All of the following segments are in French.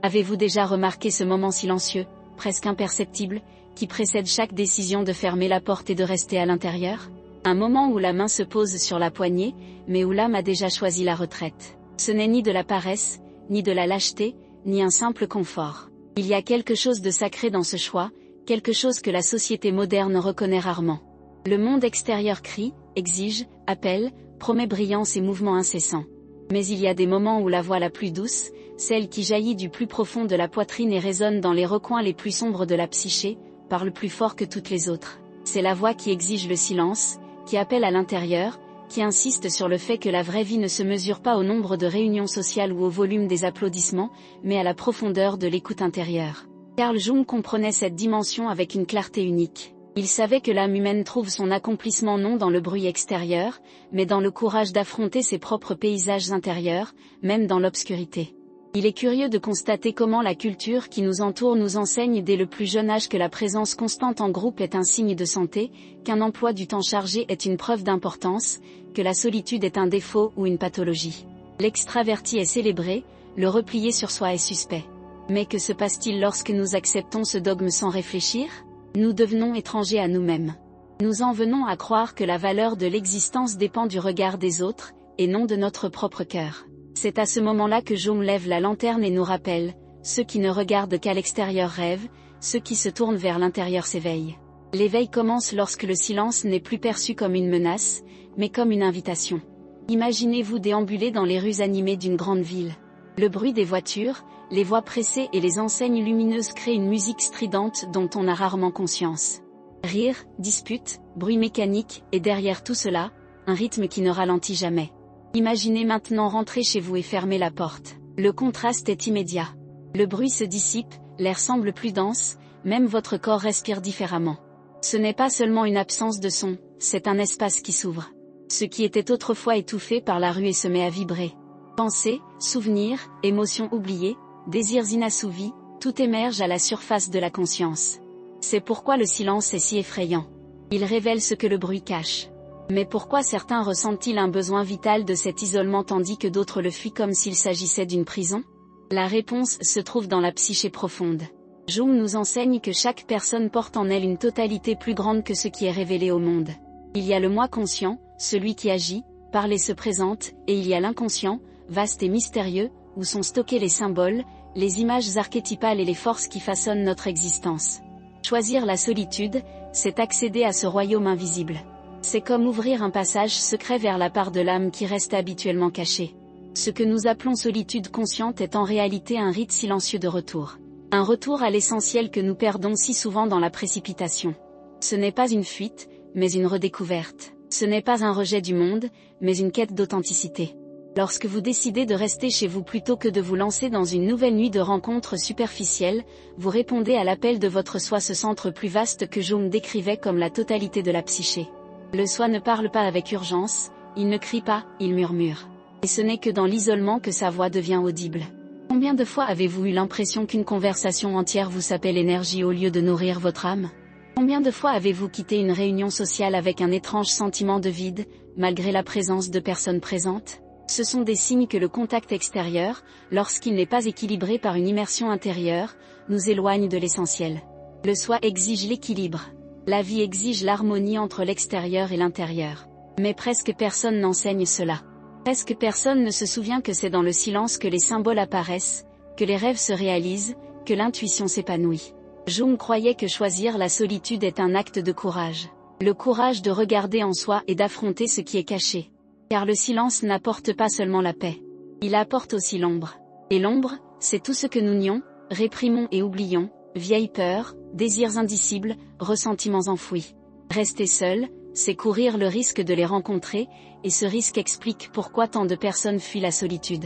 Avez-vous déjà remarqué ce moment silencieux, presque imperceptible, qui précède chaque décision de fermer la porte et de rester à l'intérieur? Un moment où la main se pose sur la poignée, mais où l'âme a déjà choisi la retraite. Ce n'est ni de la paresse, ni de la lâcheté, ni un simple confort. Il y a quelque chose de sacré dans ce choix, quelque chose que la société moderne reconnaît rarement. Le monde extérieur crie, exige, appelle, promet brillance et mouvement incessant. Mais il y a des moments où la voix la plus douce, celle qui jaillit du plus profond de la poitrine et résonne dans les recoins les plus sombres de la psyché, parle plus fort que toutes les autres. C'est la voix qui exige le silence, qui appelle à l'intérieur, qui insiste sur le fait que la vraie vie ne se mesure pas au nombre de réunions sociales ou au volume des applaudissements, mais à la profondeur de l'écoute intérieure. Carl Jung comprenait cette dimension avec une clarté unique. Il savait que l'âme humaine trouve son accomplissement non dans le bruit extérieur, mais dans le courage d'affronter ses propres paysages intérieurs, même dans l'obscurité. Il est curieux de constater comment la culture qui nous entoure nous enseigne dès le plus jeune âge que la présence constante en groupe est un signe de santé, qu'un emploi du temps chargé est une preuve d'importance, que la solitude est un défaut ou une pathologie. L'extraverti est célébré, le replié sur soi est suspect. Mais que se passe-t-il lorsque nous acceptons ce dogme sans réfléchir? Nous devenons étrangers à nous-mêmes. Nous en venons à croire que la valeur de l'existence dépend du regard des autres, et non de notre propre cœur. C'est à ce moment-là que Jung lève la lanterne et nous rappelle, ceux qui ne regardent qu'à l'extérieur rêvent, ceux qui se tournent vers l'intérieur s'éveillent. L'éveil commence lorsque le silence n'est plus perçu comme une menace, mais comme une invitation. Imaginez-vous déambuler dans les rues animées d'une grande ville. Le bruit des voitures, les voix pressées et les enseignes lumineuses créent une musique stridente dont on a rarement conscience. Rire, disputes, bruit mécanique, et derrière tout cela, un rythme qui ne ralentit jamais. Imaginez maintenant rentrer chez vous et fermer la porte. Le contraste est immédiat. Le bruit se dissipe, l'air semble plus dense, même votre corps respire différemment. Ce n'est pas seulement une absence de son, c'est un espace qui s'ouvre. Ce qui était autrefois étouffé par la rue se met à vibrer. Pensées, souvenirs, émotions oubliées, désirs inassouvis, tout émerge à la surface de la conscience. C'est pourquoi le silence est si effrayant. Il révèle ce que le bruit cache. Mais pourquoi certains ressentent-ils un besoin vital de cet isolement tandis que d'autres le fuient comme s'il s'agissait d'une prison? La réponse se trouve dans la psyché profonde. Jung nous enseigne que chaque personne porte en elle une totalité plus grande que ce qui est révélé au monde. Il y a le moi conscient, celui qui agit, parle et se présente, et il y a l'inconscient, vaste et mystérieux, où sont stockés les symboles, les images archétypales et les forces qui façonnent notre existence. Choisir la solitude, c'est accéder à ce royaume invisible. C'est comme ouvrir un passage secret vers la part de l'âme qui reste habituellement cachée. Ce que nous appelons solitude consciente est en réalité un rite silencieux de retour. Un retour à l'essentiel que nous perdons si souvent dans la précipitation. Ce n'est pas une fuite, mais une redécouverte. Ce n'est pas un rejet du monde, mais une quête d'authenticité. Lorsque vous décidez de rester chez vous plutôt que de vous lancer dans une nouvelle nuit de rencontres superficielles, vous répondez à l'appel de votre soi, ce centre plus vaste que Jung décrivait comme la totalité de la psyché. Le soi ne parle pas avec urgence, il ne crie pas, il murmure. Et ce n'est que dans l'isolement que sa voix devient audible. Combien de fois avez-vous eu l'impression qu'une conversation entière vous sapait l'énergie au lieu de nourrir votre âme? Combien de fois avez-vous quitté une réunion sociale avec un étrange sentiment de vide, malgré la présence de personnes présentes? Ce sont des signes que le contact extérieur, lorsqu'il n'est pas équilibré par une immersion intérieure, nous éloigne de l'essentiel. Le soi exige l'équilibre. La vie exige l'harmonie entre l'extérieur et l'intérieur. Mais presque personne n'enseigne cela. Presque personne ne se souvient que c'est dans le silence que les symboles apparaissent, que les rêves se réalisent, que l'intuition s'épanouit. Jung croyait que choisir la solitude est un acte de courage. Le courage de regarder en soi et d'affronter ce qui est caché. Car le silence n'apporte pas seulement la paix. Il apporte aussi l'ombre. Et l'ombre, c'est tout ce que nous nions, réprimons et oublions, vieilles peurs, désirs indicibles, ressentiments enfouis. Rester seul, c'est courir le risque de les rencontrer, et ce risque explique pourquoi tant de personnes fuient la solitude.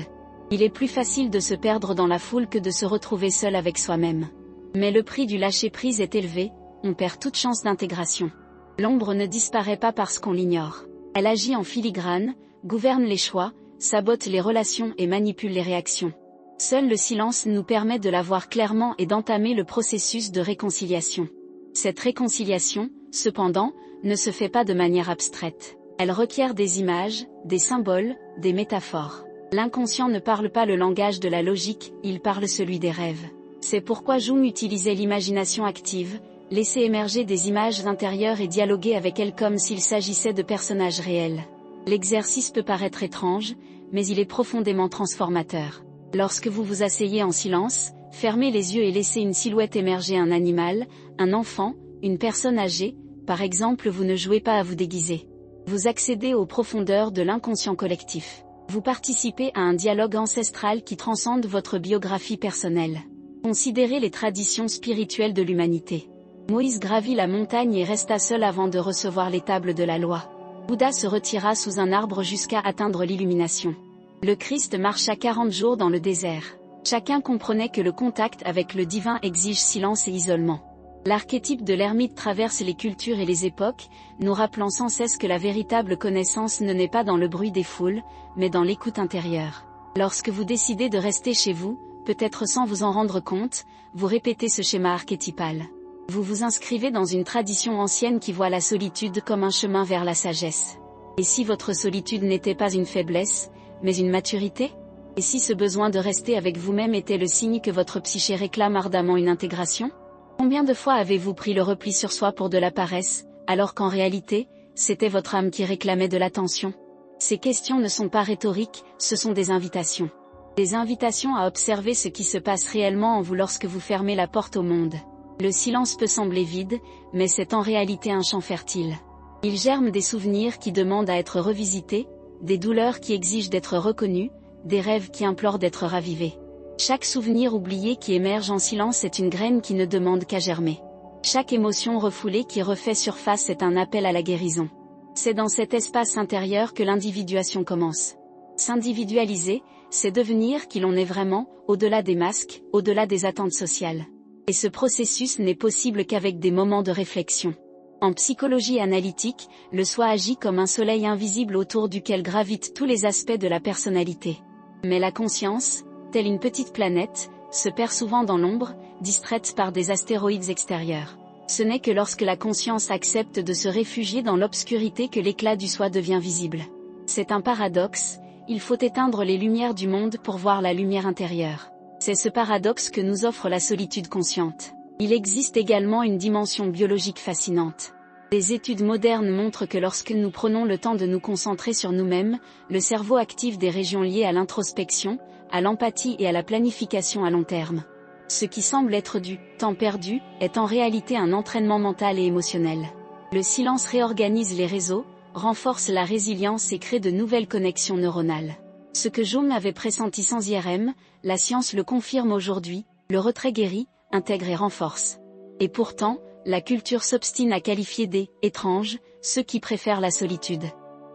Il est plus facile de se perdre dans la foule que de se retrouver seul avec soi-même. Mais le prix du lâcher-prise est élevé, on perd toute chance d'intégration. L'ombre ne disparaît pas parce qu'on l'ignore. Elle agit en filigrane, gouverne les choix, sabote les relations et manipule les réactions. Seul le silence nous permet de la voir clairement et d'entamer le processus de réconciliation. Cette réconciliation, cependant, ne se fait pas de manière abstraite. Elle requiert des images, des symboles, des métaphores. L'inconscient ne parle pas le langage de la logique, il parle celui des rêves. C'est pourquoi Jung utilisait l'imagination active, laisser émerger des images intérieures et dialoguer avec elles comme s'il s'agissait de personnages réels. L'exercice peut paraître étrange, mais il est profondément transformateur. Lorsque vous vous asseyez en silence, fermez les yeux et laissez une silhouette émerger, un animal, un enfant, une personne âgée, par exemple. Vous ne jouez pas à vous déguiser. Vous accédez aux profondeurs de l'inconscient collectif. Vous participez à un dialogue ancestral qui transcende votre biographie personnelle. Considérez les traditions spirituelles de l'humanité. Moïse gravit la montagne et resta seul avant de recevoir les tables de la loi. Bouddha se retira sous un arbre jusqu'à atteindre l'illumination. Le Christ marcha 40 jours dans le désert. Chacun comprenait que le contact avec le divin exige silence et isolement. L'archétype de l'ermite traverse les cultures et les époques, nous rappelant sans cesse que la véritable connaissance ne naît pas dans le bruit des foules, mais dans l'écoute intérieure. Lorsque vous décidez de rester chez vous, peut-être sans vous en rendre compte, vous répétez ce schéma archétypal. Vous vous inscrivez dans une tradition ancienne qui voit la solitude comme un chemin vers la sagesse. Et si votre solitude n'était pas une faiblesse, mais une maturité? Et si ce besoin de rester avec vous-même était le signe que votre psyché réclame ardemment une intégration? Combien de fois avez-vous pris le repli sur soi pour de la paresse, alors qu'en réalité, c'était votre âme qui réclamait de l'attention? Ces questions ne sont pas rhétoriques, ce sont des invitations. Des invitations à observer ce qui se passe réellement en vous lorsque vous fermez la porte au monde. Le silence peut sembler vide, mais c'est en réalité un champ fertile. Il germe des souvenirs qui demandent à être revisités, des douleurs qui exigent d'être reconnues, des rêves qui implorent d'être ravivés. Chaque souvenir oublié qui émerge en silence est une graine qui ne demande qu'à germer. Chaque émotion refoulée qui refait surface est un appel à la guérison. C'est dans cet espace intérieur que l'individuation commence. S'individualiser, c'est devenir qui l'on est vraiment, au-delà des masques, au-delà des attentes sociales. Et ce processus n'est possible qu'avec des moments de réflexion. En psychologie analytique, le soi agit comme un soleil invisible autour duquel gravitent tous les aspects de la personnalité. Mais la conscience, telle une petite planète, se perd souvent dans l'ombre, distraite par des astéroïdes extérieurs. Ce n'est que lorsque la conscience accepte de se réfugier dans l'obscurité que l'éclat du soi devient visible. C'est un paradoxe, il faut éteindre les lumières du monde pour voir la lumière intérieure. C'est ce paradoxe que nous offre la solitude consciente. Il existe également une dimension biologique fascinante. Des études modernes montrent que lorsque nous prenons le temps de nous concentrer sur nous-mêmes, le cerveau active des régions liées à l'introspection, à l'empathie et à la planification à long terme. Ce qui semble être du temps perdu est en réalité un entraînement mental et émotionnel. Le silence réorganise les réseaux, renforce la résilience et crée de nouvelles connexions neuronales. Ce que Jung avait pressenti sans IRM, la science le confirme aujourd'hui, le retrait guérit, intègre et renforce. Et pourtant, la culture s'obstine à qualifier d'étranges ceux qui préfèrent la solitude.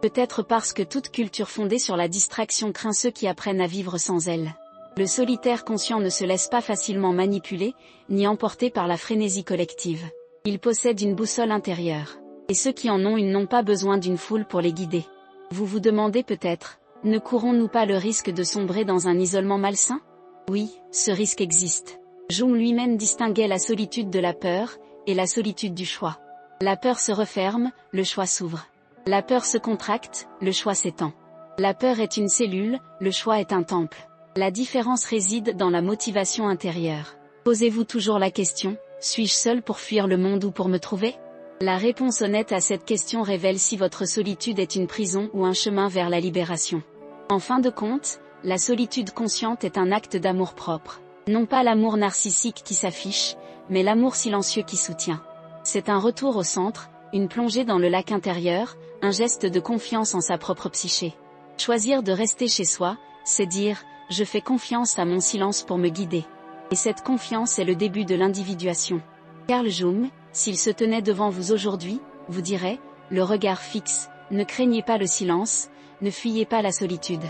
Peut-être parce que toute culture fondée sur la distraction craint ceux qui apprennent à vivre sans elle. Le solitaire conscient ne se laisse pas facilement manipuler, ni emporter par la frénésie collective. Il possède une boussole intérieure. Et ceux qui en ont une n'ont pas besoin d'une foule pour les guider. Vous vous demandez peut-être, ne courons-nous pas le risque de sombrer dans un isolement malsain? Oui, ce risque existe. Jung lui-même distinguait la solitude de la peur, et la solitude du choix. La peur se referme, le choix s'ouvre. La peur se contracte, le choix s'étend. La peur est une cellule, le choix est un temple. La différence réside dans la motivation intérieure. Posez-vous toujours la question, suis-je seul pour fuir le monde ou pour me trouver? La réponse honnête à cette question révèle si votre solitude est une prison ou un chemin vers la libération. En fin de compte, la solitude consciente est un acte d'amour-propre. Non pas l'amour narcissique qui s'affiche, mais l'amour silencieux qui soutient. C'est un retour au centre, une plongée dans le lac intérieur, un geste de confiance en sa propre psyché. Choisir de rester chez soi, c'est dire « je fais confiance à mon silence pour me guider ». Et cette confiance est le début de l'individuation. Carl Jung, s'il se tenait devant vous aujourd'hui, vous dirait, le regard fixe, ne craignez pas le silence, ne fuyez pas la solitude.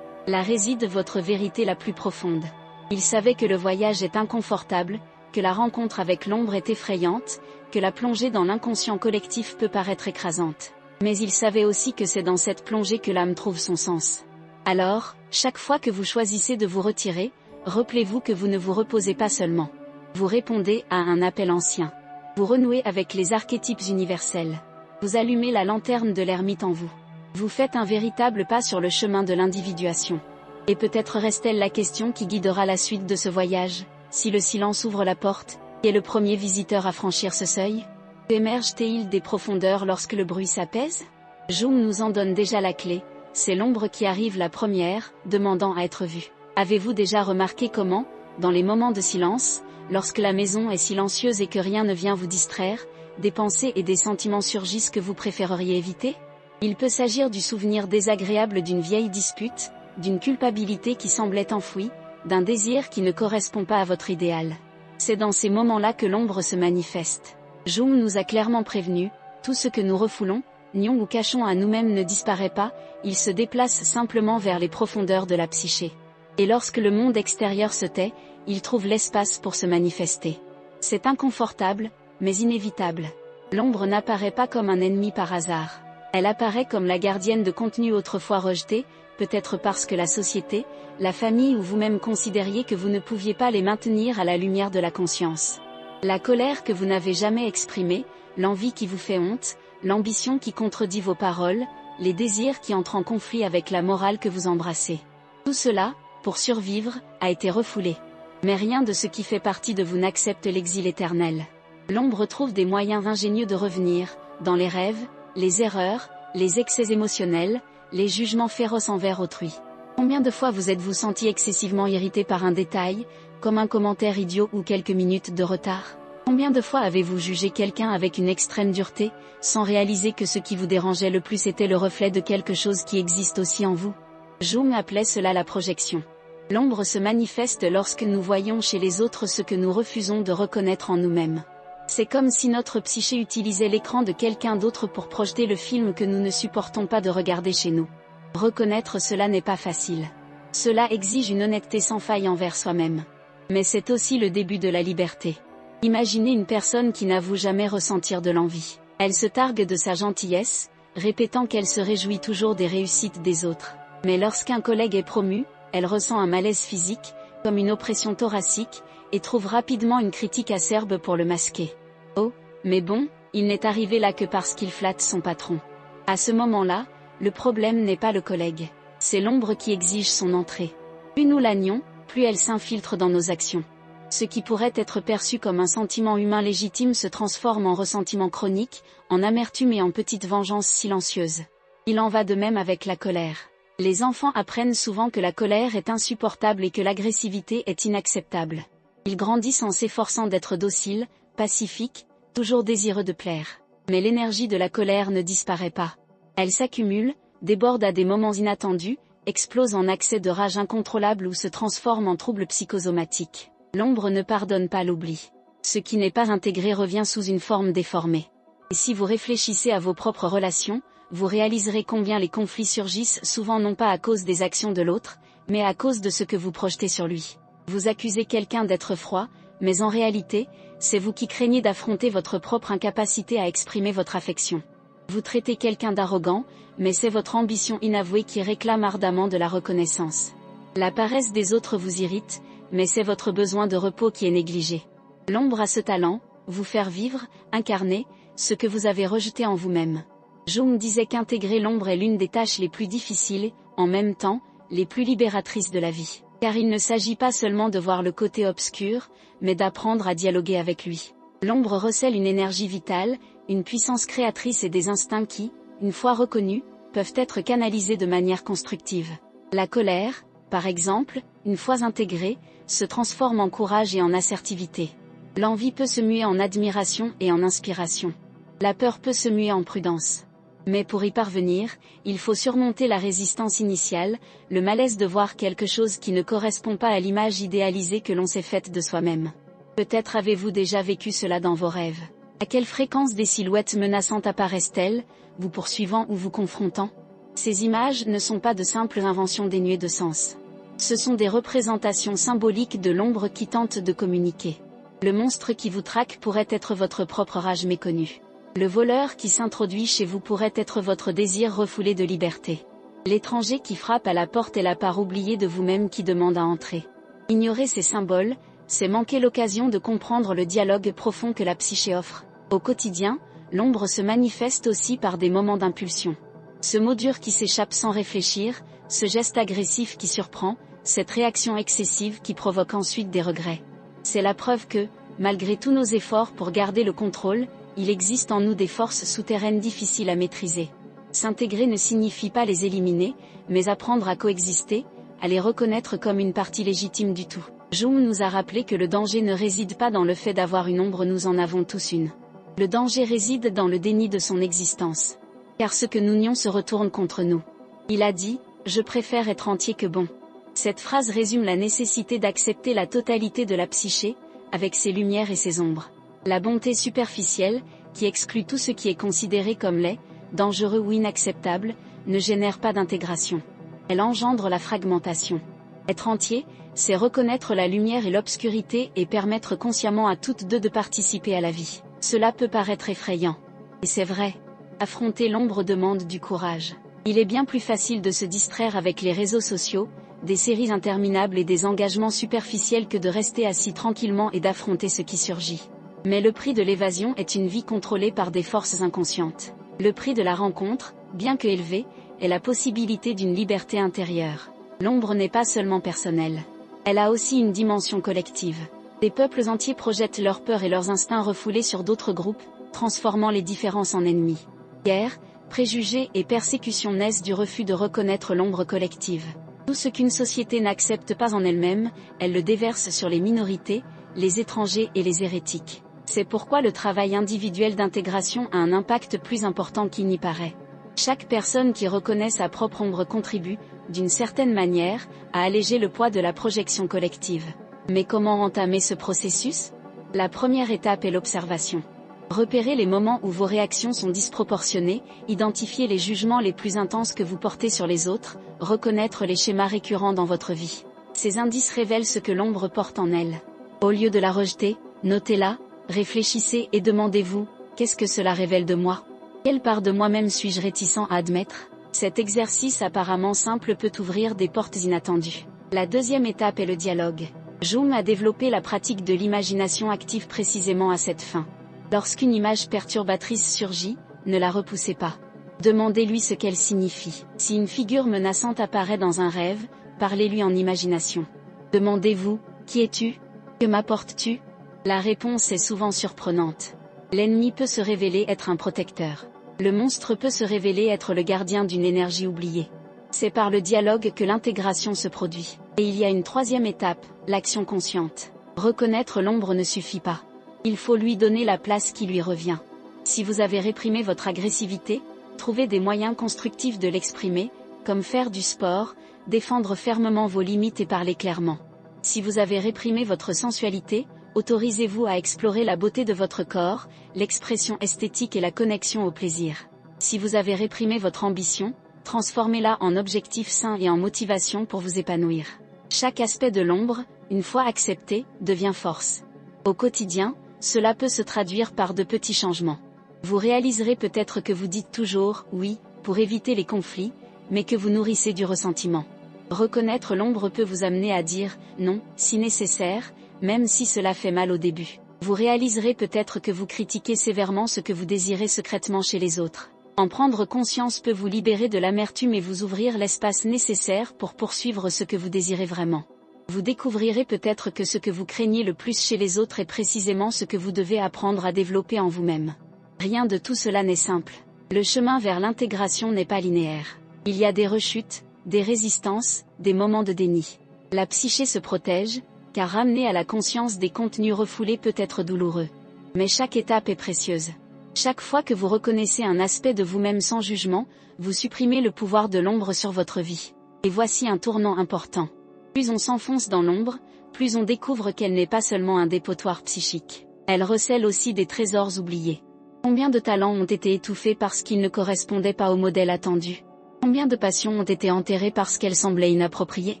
Là réside votre vérité la plus profonde. Il savait que le voyage est inconfortable, que la rencontre avec l'ombre est effrayante, que la plongée dans l'inconscient collectif peut paraître écrasante. Mais il savait aussi que c'est dans cette plongée que l'âme trouve son sens. Alors, chaque fois que vous choisissez de vous retirer, rappelez-vous que vous ne vous reposez pas seulement. Vous répondez à un appel ancien. Vous renouez avec les archétypes universels. Vous allumez la lanterne de l'ermite en vous. Vous faites un véritable pas sur le chemin de l'individuation. Et peut-être reste-t-elle la question qui guidera la suite de ce voyage, si le silence ouvre la porte, qui est le premier visiteur à franchir ce seuil? Émerge-t-il des profondeurs lorsque le bruit s'apaise? Jung nous en donne déjà la clé, c'est l'ombre qui arrive la première, demandant à être vue. Avez-vous déjà remarqué comment, dans les moments de silence, lorsque la maison est silencieuse et que rien ne vient vous distraire, des pensées et des sentiments surgissent que vous préféreriez éviter? Il peut s'agir du souvenir désagréable d'une vieille dispute, d'une culpabilité qui semblait enfouie, d'un désir qui ne correspond pas à votre idéal. C'est dans ces moments-là que l'ombre se manifeste. Jung nous a clairement prévenu, tout ce que nous refoulons, nions ou cachons à nous-mêmes ne disparaît pas, il se déplace simplement vers les profondeurs de la psyché. Et lorsque le monde extérieur se tait, il trouve l'espace pour se manifester. C'est inconfortable, mais inévitable. L'ombre n'apparaît pas comme un ennemi par hasard. Elle apparaît comme la gardienne de contenus autrefois rejetés, peut-être parce que la société, la famille ou vous-même considériez que vous ne pouviez pas les maintenir à la lumière de la conscience. La colère que vous n'avez jamais exprimée, l'envie qui vous fait honte, l'ambition qui contredit vos paroles, les désirs qui entrent en conflit avec la morale que vous embrassez. Tout cela, pour survivre, a été refoulé. Mais rien de ce qui fait partie de vous n'accepte l'exil éternel. L'ombre trouve des moyens ingénieux de revenir, dans les rêves, les erreurs, les excès émotionnels, les jugements féroces envers autrui. Combien de fois vous êtes-vous senti excessivement irrité par un détail, comme un commentaire idiot ou quelques minutes de retard? Combien de fois avez-vous jugé quelqu'un avec une extrême dureté, sans réaliser que ce qui vous dérangeait le plus était le reflet de quelque chose qui existe aussi en vous? Jung appelait cela la projection. L'ombre se manifeste lorsque nous voyons chez les autres ce que nous refusons de reconnaître en nous-mêmes. C'est comme si notre psyché utilisait l'écran de quelqu'un d'autre pour projeter le film que nous ne supportons pas de regarder chez nous. Reconnaître cela n'est pas facile. Cela exige une honnêteté sans faille envers soi-même. Mais c'est aussi le début de la liberté. Imaginez une personne qui n'avoue jamais ressentir de l'envie. Elle se targue de sa gentillesse, répétant qu'elle se réjouit toujours des réussites des autres. Mais lorsqu'un collègue est promu, elle ressent un malaise physique, comme une oppression thoracique, et trouve rapidement une critique acerbe pour le masquer. Oh, mais bon, il n'est arrivé là que parce qu'il flatte son patron. À ce moment-là, le problème n'est pas le collègue. C'est l'ombre qui exige son entrée. Plus nous la nions, plus elle s'infiltre dans nos actions. Ce qui pourrait être perçu comme un sentiment humain légitime se transforme en ressentiment chronique, en amertume et en petite vengeance silencieuse. Il en va de même avec la colère. Les enfants apprennent souvent que la colère est insupportable et que l'agressivité est inacceptable. Ils grandissent en s'efforçant d'être dociles, pacifiques, toujours désireux de plaire. Mais l'énergie de la colère ne disparaît pas. Elle s'accumule, déborde à des moments inattendus, explose en accès de rage incontrôlable ou se transforme en trouble psychosomatique. L'ombre ne pardonne pas l'oubli. Ce qui n'est pas intégré revient sous une forme déformée. Et si vous réfléchissez à vos propres relations, vous réaliserez combien les conflits surgissent souvent non pas à cause des actions de l'autre, mais à cause de ce que vous projetez sur lui. Vous accusez quelqu'un d'être froid, mais en réalité, c'est vous qui craignez d'affronter votre propre incapacité à exprimer votre affection. Vous traitez quelqu'un d'arrogant, mais c'est votre ambition inavouée qui réclame ardemment de la reconnaissance. La paresse des autres vous irrite, mais c'est votre besoin de repos qui est négligé. L'ombre a ce talent, vous faire vivre, incarner, ce que vous avez rejeté en vous-même. Jung disait qu'intégrer l'ombre est l'une des tâches les plus difficiles, en même temps, les plus libératrices de la vie. Car il ne s'agit pas seulement de voir le côté obscur, mais d'apprendre à dialoguer avec lui. L'ombre recèle une énergie vitale, une puissance créatrice et des instincts qui, une fois reconnus, peuvent être canalisés de manière constructive. La colère, par exemple, une fois intégrée, se transforme en courage et en assertivité. L'envie peut se muer en admiration et en inspiration. La peur peut se muer en prudence. Mais pour y parvenir, il faut surmonter la résistance initiale, le malaise de voir quelque chose qui ne correspond pas à l'image idéalisée que l'on s'est faite de soi-même. Peut-être avez-vous déjà vécu cela dans vos rêves. À quelle fréquence des silhouettes menaçantes apparaissent-elles, vous poursuivant ou vous confrontant? Ces images ne sont pas de simples inventions dénuées de sens. Ce sont des représentations symboliques de l'ombre qui tente de communiquer. Le monstre qui vous traque pourrait être votre propre rage méconnue. Le voleur qui s'introduit chez vous pourrait être votre désir refoulé de liberté. L'étranger qui frappe à la porte est la part oubliée de vous-même qui demande à entrer. Ignorer ces symboles, c'est manquer l'occasion de comprendre le dialogue profond que la psyché offre. Au quotidien, l'ombre se manifeste aussi par des moments d'impulsion. Ce mot dur qui s'échappe sans réfléchir, ce geste agressif qui surprend, cette réaction excessive qui provoque ensuite des regrets. C'est la preuve que, malgré tous nos efforts pour garder le contrôle, il existe en nous des forces souterraines difficiles à maîtriser. S'intégrer ne signifie pas les éliminer, mais apprendre à coexister, à les reconnaître comme une partie légitime du tout. Jung nous a rappelé que le danger ne réside pas dans le fait d'avoir une ombre, nous en avons tous une. Le danger réside dans le déni de son existence. Car ce que nous nions se retourne contre nous. Il a dit, « Je préfère être entier que bon ». Cette phrase résume la nécessité d'accepter la totalité de la psyché, avec ses lumières et ses ombres. La bonté superficielle, qui exclut tout ce qui est considéré comme laid, dangereux ou inacceptable, ne génère pas d'intégration. Elle engendre la fragmentation. Être entier, c'est reconnaître la lumière et l'obscurité et permettre consciemment à toutes deux de participer à la vie. Cela peut paraître effrayant. Et c'est vrai. Affronter l'ombre demande du courage. Il est bien plus facile de se distraire avec les réseaux sociaux, des séries interminables et des engagements superficiels que de rester assis tranquillement et d'affronter ce qui surgit. Mais le prix de l'évasion est une vie contrôlée par des forces inconscientes. Le prix de la rencontre, bien que élevé, est la possibilité d'une liberté intérieure. L'ombre n'est pas seulement personnelle. Elle a aussi une dimension collective. Des peuples entiers projettent leurs peurs et leurs instincts refoulés sur d'autres groupes, transformant les différences en ennemis. Guerre, préjugés et persécutions naissent du refus de reconnaître l'ombre collective. Tout ce qu'une société n'accepte pas en elle-même, elle le déverse sur les minorités, les étrangers et les hérétiques. C'est pourquoi le travail individuel d'intégration a un impact plus important qu'il n'y paraît. Chaque personne qui reconnaît sa propre ombre contribue, d'une certaine manière, à alléger le poids de la projection collective. Mais comment entamer ce processus ? La première étape est l'observation. Repérez les moments où vos réactions sont disproportionnées, identifiez les jugements les plus intenses que vous portez sur les autres, reconnaître les schémas récurrents dans votre vie. Ces indices révèlent ce que l'ombre porte en elle. Au lieu de la rejeter, notez-la, réfléchissez et demandez-vous, qu'est-ce que cela révèle de moi ? Quelle part de moi-même suis-je réticent à admettre ? Cet exercice apparemment simple peut ouvrir des portes inattendues. La deuxième étape est le dialogue. Jung a développé la pratique de l'imagination active précisément à cette fin. Lorsqu'une image perturbatrice surgit, ne la repoussez pas. Demandez-lui ce qu'elle signifie. Si une figure menaçante apparaît dans un rêve, parlez-lui en imagination. Demandez-vous, qui es-tu ? Que m'apportes-tu ? La réponse est souvent surprenante. L'ennemi peut se révéler être un protecteur. Le monstre peut se révéler être le gardien d'une énergie oubliée. C'est par le dialogue que l'intégration se produit. Et il y a une troisième étape, l'action consciente. Reconnaître l'ombre ne suffit pas. Il faut lui donner la place qui lui revient. Si vous avez réprimé votre agressivité, trouvez des moyens constructifs de l'exprimer, comme faire du sport, défendre fermement vos limites et parler clairement. Si vous avez réprimé votre sensualité, autorisez-vous à explorer la beauté de votre corps, l'expression esthétique et la connexion au plaisir. Si vous avez réprimé votre ambition, transformez-la en objectif sain et en motivation pour vous épanouir. Chaque aspect de l'ombre, une fois accepté, devient force. Au quotidien, cela peut se traduire par de petits changements. Vous réaliserez peut-être que vous dites toujours « oui » pour éviter les conflits, mais que vous nourrissez du ressentiment. Reconnaître l'ombre peut vous amener à dire « non » si nécessaire, même si cela fait mal au début. Vous réaliserez peut-être que vous critiquez sévèrement ce que vous désirez secrètement chez les autres. En prendre conscience peut vous libérer de l'amertume et vous ouvrir l'espace nécessaire pour poursuivre ce que vous désirez vraiment. Vous découvrirez peut-être que ce que vous craignez le plus chez les autres est précisément ce que vous devez apprendre à développer en vous-même. Rien de tout cela n'est simple. Le chemin vers l'intégration n'est pas linéaire. Il y a des rechutes, des résistances, des moments de déni. La psyché se protège, car ramener à la conscience des contenus refoulés peut être douloureux. Mais chaque étape est précieuse. Chaque fois que vous reconnaissez un aspect de vous-même sans jugement, vous supprimez le pouvoir de l'ombre sur votre vie. Et voici un tournant important. Plus on s'enfonce dans l'ombre, plus on découvre qu'elle n'est pas seulement un dépotoir psychique. Elle recèle aussi des trésors oubliés. Combien de talents ont été étouffés parce qu'ils ne correspondaient pas au modèle attendu ? Combien de passions ont été enterrées parce qu'elles semblaient inappropriées ?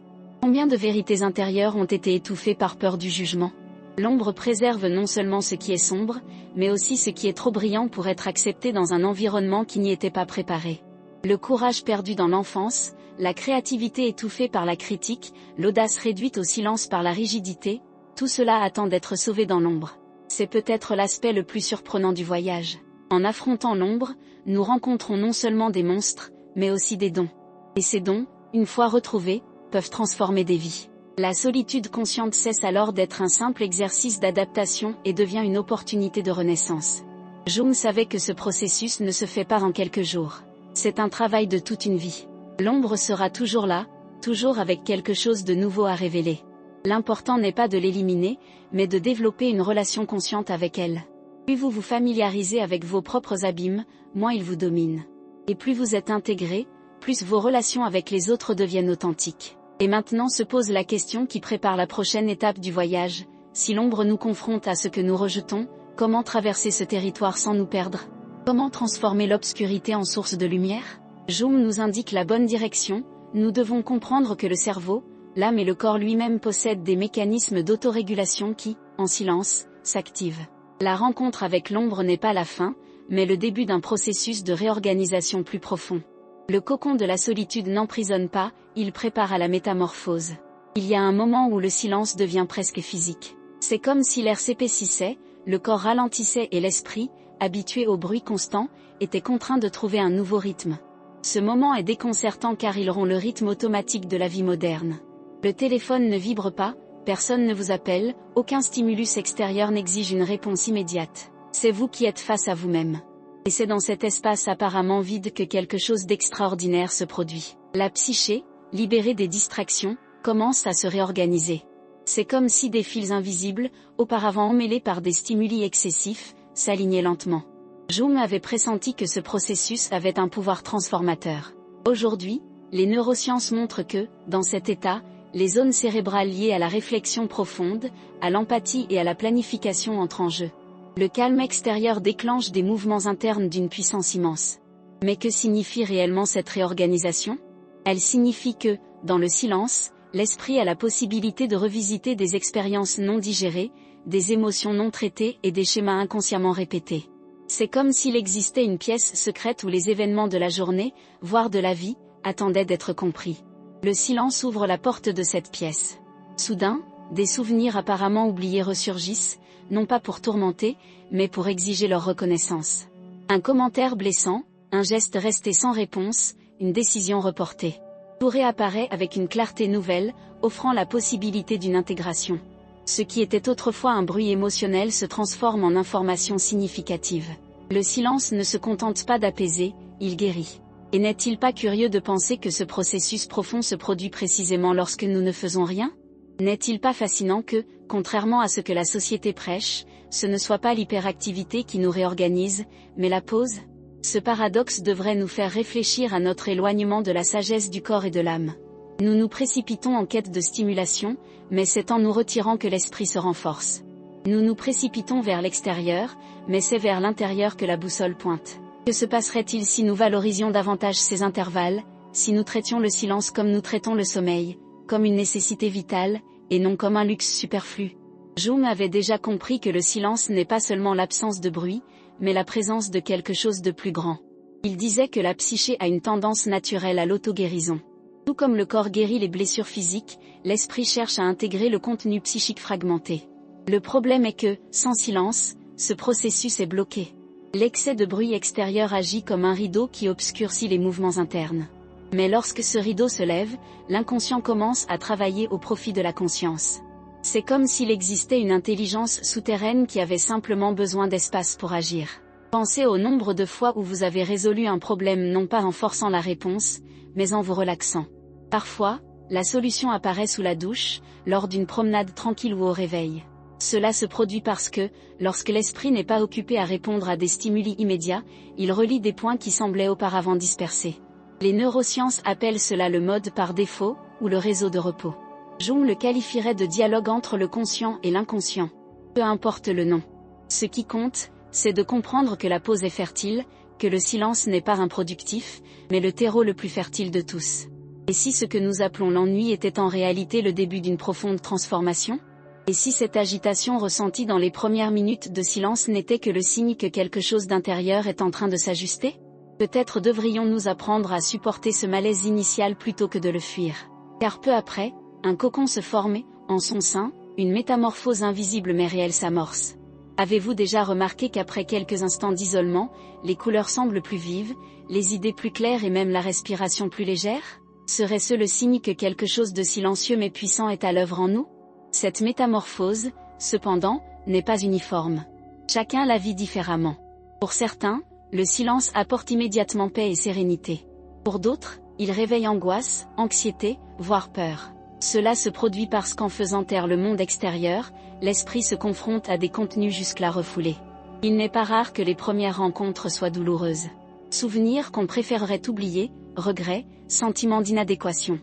Combien de vérités intérieures ont été étouffées par peur du jugement ? L'ombre préserve non seulement ce qui est sombre, mais aussi ce qui est trop brillant pour être accepté dans un environnement qui n'y était pas préparé. Le courage perdu dans l'enfance, la créativité étouffée par la critique, l'audace réduite au silence par la rigidité, tout cela attend d'être sauvé dans l'ombre. C'est peut-être l'aspect le plus surprenant du voyage. En affrontant l'ombre, nous rencontrons non seulement des monstres, mais aussi des dons. Et ces dons, une fois retrouvés, peuvent transformer des vies. La solitude consciente cesse alors d'être un simple exercice d'adaptation et devient une opportunité de renaissance. Jung savait que ce processus ne se fait pas en quelques jours. C'est un travail de toute une vie. L'ombre sera toujours là, toujours avec quelque chose de nouveau à révéler. L'important n'est pas de l'éliminer, mais de développer une relation consciente avec elle. Plus vous vous familiarisez avec vos propres abîmes, moins ils vous dominent. Et plus vous êtes intégré, plus vos relations avec les autres deviennent authentiques. Et maintenant se pose la question qui prépare la prochaine étape du voyage. Si l'ombre nous confronte à ce que nous rejetons, comment traverser ce territoire sans nous perdre? Comment transformer l'obscurité en source de lumière? Jung nous indique la bonne direction. Nous devons comprendre que le cerveau, l'âme et le corps lui-même possèdent des mécanismes d'autorégulation qui, en silence, s'activent. La rencontre avec l'ombre n'est pas la fin, mais le début d'un processus de réorganisation plus profond. Le cocon de la solitude n'emprisonne pas, il prépare à la métamorphose. Il y a un moment où le silence devient presque physique. C'est comme si l'air s'épaississait, le corps ralentissait et l'esprit, habitué au bruit constant, était contraint de trouver un nouveau rythme. Ce moment est déconcertant car il rompt le rythme automatique de la vie moderne. Le téléphone ne vibre pas, personne ne vous appelle, aucun stimulus extérieur n'exige une réponse immédiate. C'est vous qui êtes face à vous-même. Et c'est dans cet espace apparemment vide que quelque chose d'extraordinaire se produit. La psyché, libérée des distractions, commence à se réorganiser. C'est comme si des fils invisibles, auparavant emmêlés par des stimuli excessifs, s'alignaient lentement. Jung avait pressenti que ce processus avait un pouvoir transformateur. Aujourd'hui, les neurosciences montrent que, dans cet état, les zones cérébrales liées à la réflexion profonde, à l'empathie et à la planification entrent en jeu. Le calme extérieur déclenche des mouvements internes d'une puissance immense. Mais que signifie réellement cette réorganisation? Elle signifie que, dans le silence, l'esprit a la possibilité de revisiter des expériences non digérées, des émotions non traitées et des schémas inconsciemment répétés. C'est comme s'il existait une pièce secrète où les événements de la journée, voire de la vie, attendaient d'être compris. Le silence ouvre la porte de cette pièce. Soudain, des souvenirs apparemment oubliés ressurgissent, non pas pour tourmenter, mais pour exiger leur reconnaissance. Un commentaire blessant, un geste resté sans réponse, une décision reportée. Tout réapparaît avec une clarté nouvelle, offrant la possibilité d'une intégration. Ce qui était autrefois un bruit émotionnel se transforme en information significative. Le silence ne se contente pas d'apaiser, il guérit. Et n'est-il pas curieux de penser que ce processus profond se produit précisément lorsque nous ne faisons rien? N'est-il pas fascinant que, contrairement à ce que la société prêche, ce ne soit pas l'hyperactivité qui nous réorganise, mais la pause? Ce paradoxe devrait nous faire réfléchir à notre éloignement de la sagesse du corps et de l'âme. Nous nous précipitons en quête de stimulation, mais c'est en nous retirant que l'esprit se renforce. Nous nous précipitons vers l'extérieur, mais c'est vers l'intérieur que la boussole pointe. Que se passerait-il si nous valorisions davantage ces intervalles, si nous traitions le silence comme nous traitons le sommeil, comme une nécessité vitale, et non comme un luxe superflu? Jung avait déjà compris que le silence n'est pas seulement l'absence de bruit, mais la présence de quelque chose de plus grand. Il disait que la psyché a une tendance naturelle à l'auto-guérison. Tout comme le corps guérit les blessures physiques, l'esprit cherche à intégrer le contenu psychique fragmenté. Le problème est que, sans silence, ce processus est bloqué. L'excès de bruit extérieur agit comme un rideau qui obscurcit les mouvements internes. Mais lorsque ce rideau se lève, l'inconscient commence à travailler au profit de la conscience. C'est comme s'il existait une intelligence souterraine qui avait simplement besoin d'espace pour agir. Pensez au nombre de fois où vous avez résolu un problème non pas en forçant la réponse, mais en vous relaxant. Parfois, la solution apparaît sous la douche, lors d'une promenade tranquille ou au réveil. Cela se produit parce que, lorsque l'esprit n'est pas occupé à répondre à des stimuli immédiats, il relie des points qui semblaient auparavant dispersés. Les neurosciences appellent cela le mode par défaut, ou le réseau de repos. Jung le qualifierait de dialogue entre le conscient et l'inconscient. Peu importe le nom. Ce qui compte, c'est de comprendre que la pause est fertile, que le silence n'est pas improductif, mais le terreau le plus fertile de tous. Et si ce que nous appelons l'ennui était en réalité le début d'une profonde transformation? Et si cette agitation ressentie dans les premières minutes de silence n'était que le signe que quelque chose d'intérieur est en train de s'ajuster? Peut-être devrions-nous apprendre à supporter ce malaise initial plutôt que de le fuir. Car peu après, un cocon se forme, en son sein, une métamorphose invisible mais réelle s'amorce. Avez-vous déjà remarqué qu'après quelques instants d'isolement, les couleurs semblent plus vives, les idées plus claires et même la respiration plus légère? Serait-ce le signe que quelque chose de silencieux mais puissant est à l'œuvre en nous? Cette métamorphose, cependant, n'est pas uniforme. Chacun la vit différemment. Pour certains, le silence apporte immédiatement paix et sérénité. Pour d'autres, il réveille angoisse, anxiété, voire peur. Cela se produit parce qu'en faisant taire le monde extérieur, l'esprit se confronte à des contenus jusque-là refoulés. Il n'est pas rare que les premières rencontres soient douloureuses. Souvenirs qu'on préférerait oublier, regrets, sentiments d'inadéquation.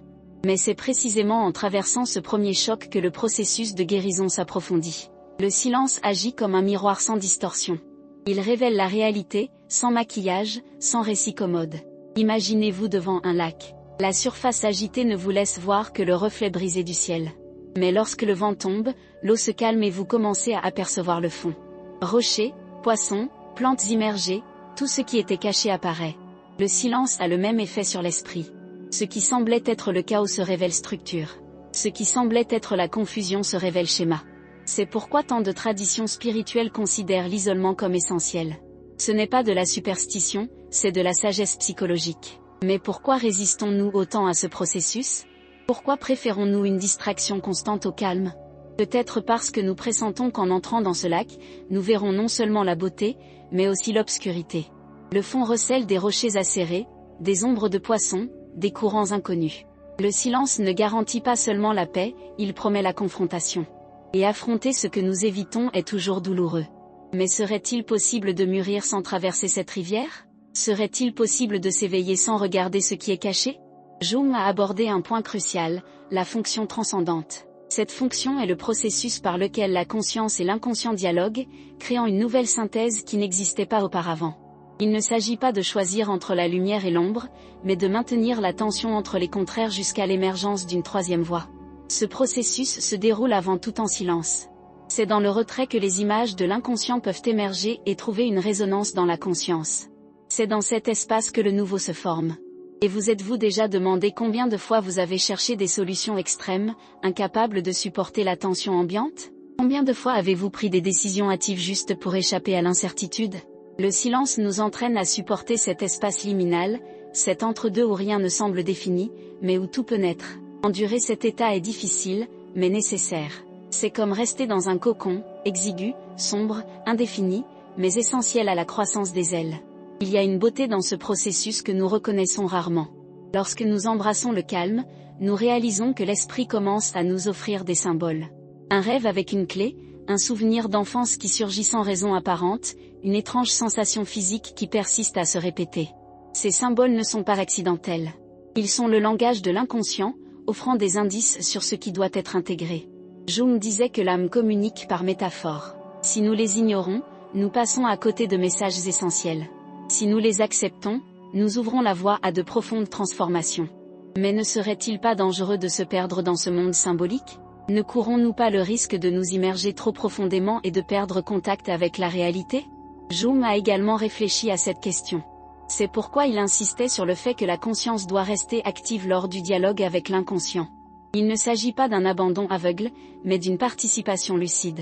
Mais c'est précisément en traversant ce premier choc que le processus de guérison s'approfondit. Le silence agit comme un miroir sans distorsion. Il révèle la réalité, sans maquillage, sans récit commode. Imaginez-vous devant un lac. La surface agitée ne vous laisse voir que le reflet brisé du ciel. Mais lorsque le vent tombe, l'eau se calme et vous commencez à apercevoir le fond. Rochers, poissons, plantes immergées, tout ce qui était caché apparaît. Le silence a le même effet sur l'esprit. Ce qui semblait être le chaos se révèle structure. Ce qui semblait être la confusion se révèle schéma. C'est pourquoi tant de traditions spirituelles considèrent l'isolement comme essentiel. Ce n'est pas de la superstition, c'est de la sagesse psychologique. Mais pourquoi résistons-nous autant à ce processus? Pourquoi préférons-nous une distraction constante au calme? Peut-être parce que nous pressentons qu'en entrant dans ce lac, nous verrons non seulement la beauté, mais aussi l'obscurité. Le fond recèle des rochers acérés, des ombres de poissons, des courants inconnus. Le silence ne garantit pas seulement la paix, il promet la confrontation. Et affronter ce que nous évitons est toujours douloureux. Mais serait-il possible de mûrir sans traverser cette rivière? Serait-il possible de s'éveiller sans regarder ce qui est caché? Jung a abordé un point crucial, la fonction transcendante. Cette fonction est le processus par lequel la conscience et l'inconscient dialoguent, créant une nouvelle synthèse qui n'existait pas auparavant. Il ne s'agit pas de choisir entre la lumière et l'ombre, mais de maintenir la tension entre les contraires jusqu'à l'émergence d'une troisième voie. Ce processus se déroule avant tout en silence. C'est dans le retrait que les images de l'inconscient peuvent émerger et trouver une résonance dans la conscience. C'est dans cet espace que le nouveau se forme. Et vous êtes-vous déjà demandé combien de fois vous avez cherché des solutions extrêmes, incapables de supporter la tension ambiante? Combien de fois avez-vous pris des décisions hâtives juste pour échapper à l'incertitude? Le silence nous entraîne à supporter cet espace liminal, cet entre-deux où rien ne semble défini, mais où tout peut naître. Endurer cet état est difficile, mais nécessaire. C'est comme rester dans un cocon, exigu, sombre, indéfini, mais essentiel à la croissance des ailes. Il y a une beauté dans ce processus que nous reconnaissons rarement. Lorsque nous embrassons le calme, nous réalisons que l'esprit commence à nous offrir des symboles. Un rêve avec une clé, un souvenir d'enfance qui surgit sans raison apparente, une étrange sensation physique qui persiste à se répéter. Ces symboles ne sont pas accidentels. Ils sont le langage de l'inconscient, offrant des indices sur ce qui doit être intégré. Jung disait que l'âme communique par métaphore. Si nous les ignorons, nous passons à côté de messages essentiels. Si nous les acceptons, nous ouvrons la voie à de profondes transformations. Mais ne serait-il pas dangereux de se perdre dans ce monde symbolique? Ne courons-nous pas le risque de nous immerger trop profondément et de perdre contact avec la réalité? Jung a également réfléchi à cette question. C'est pourquoi il insistait sur le fait que la conscience doit rester active lors du dialogue avec l'inconscient. Il ne s'agit pas d'un abandon aveugle, mais d'une participation lucide.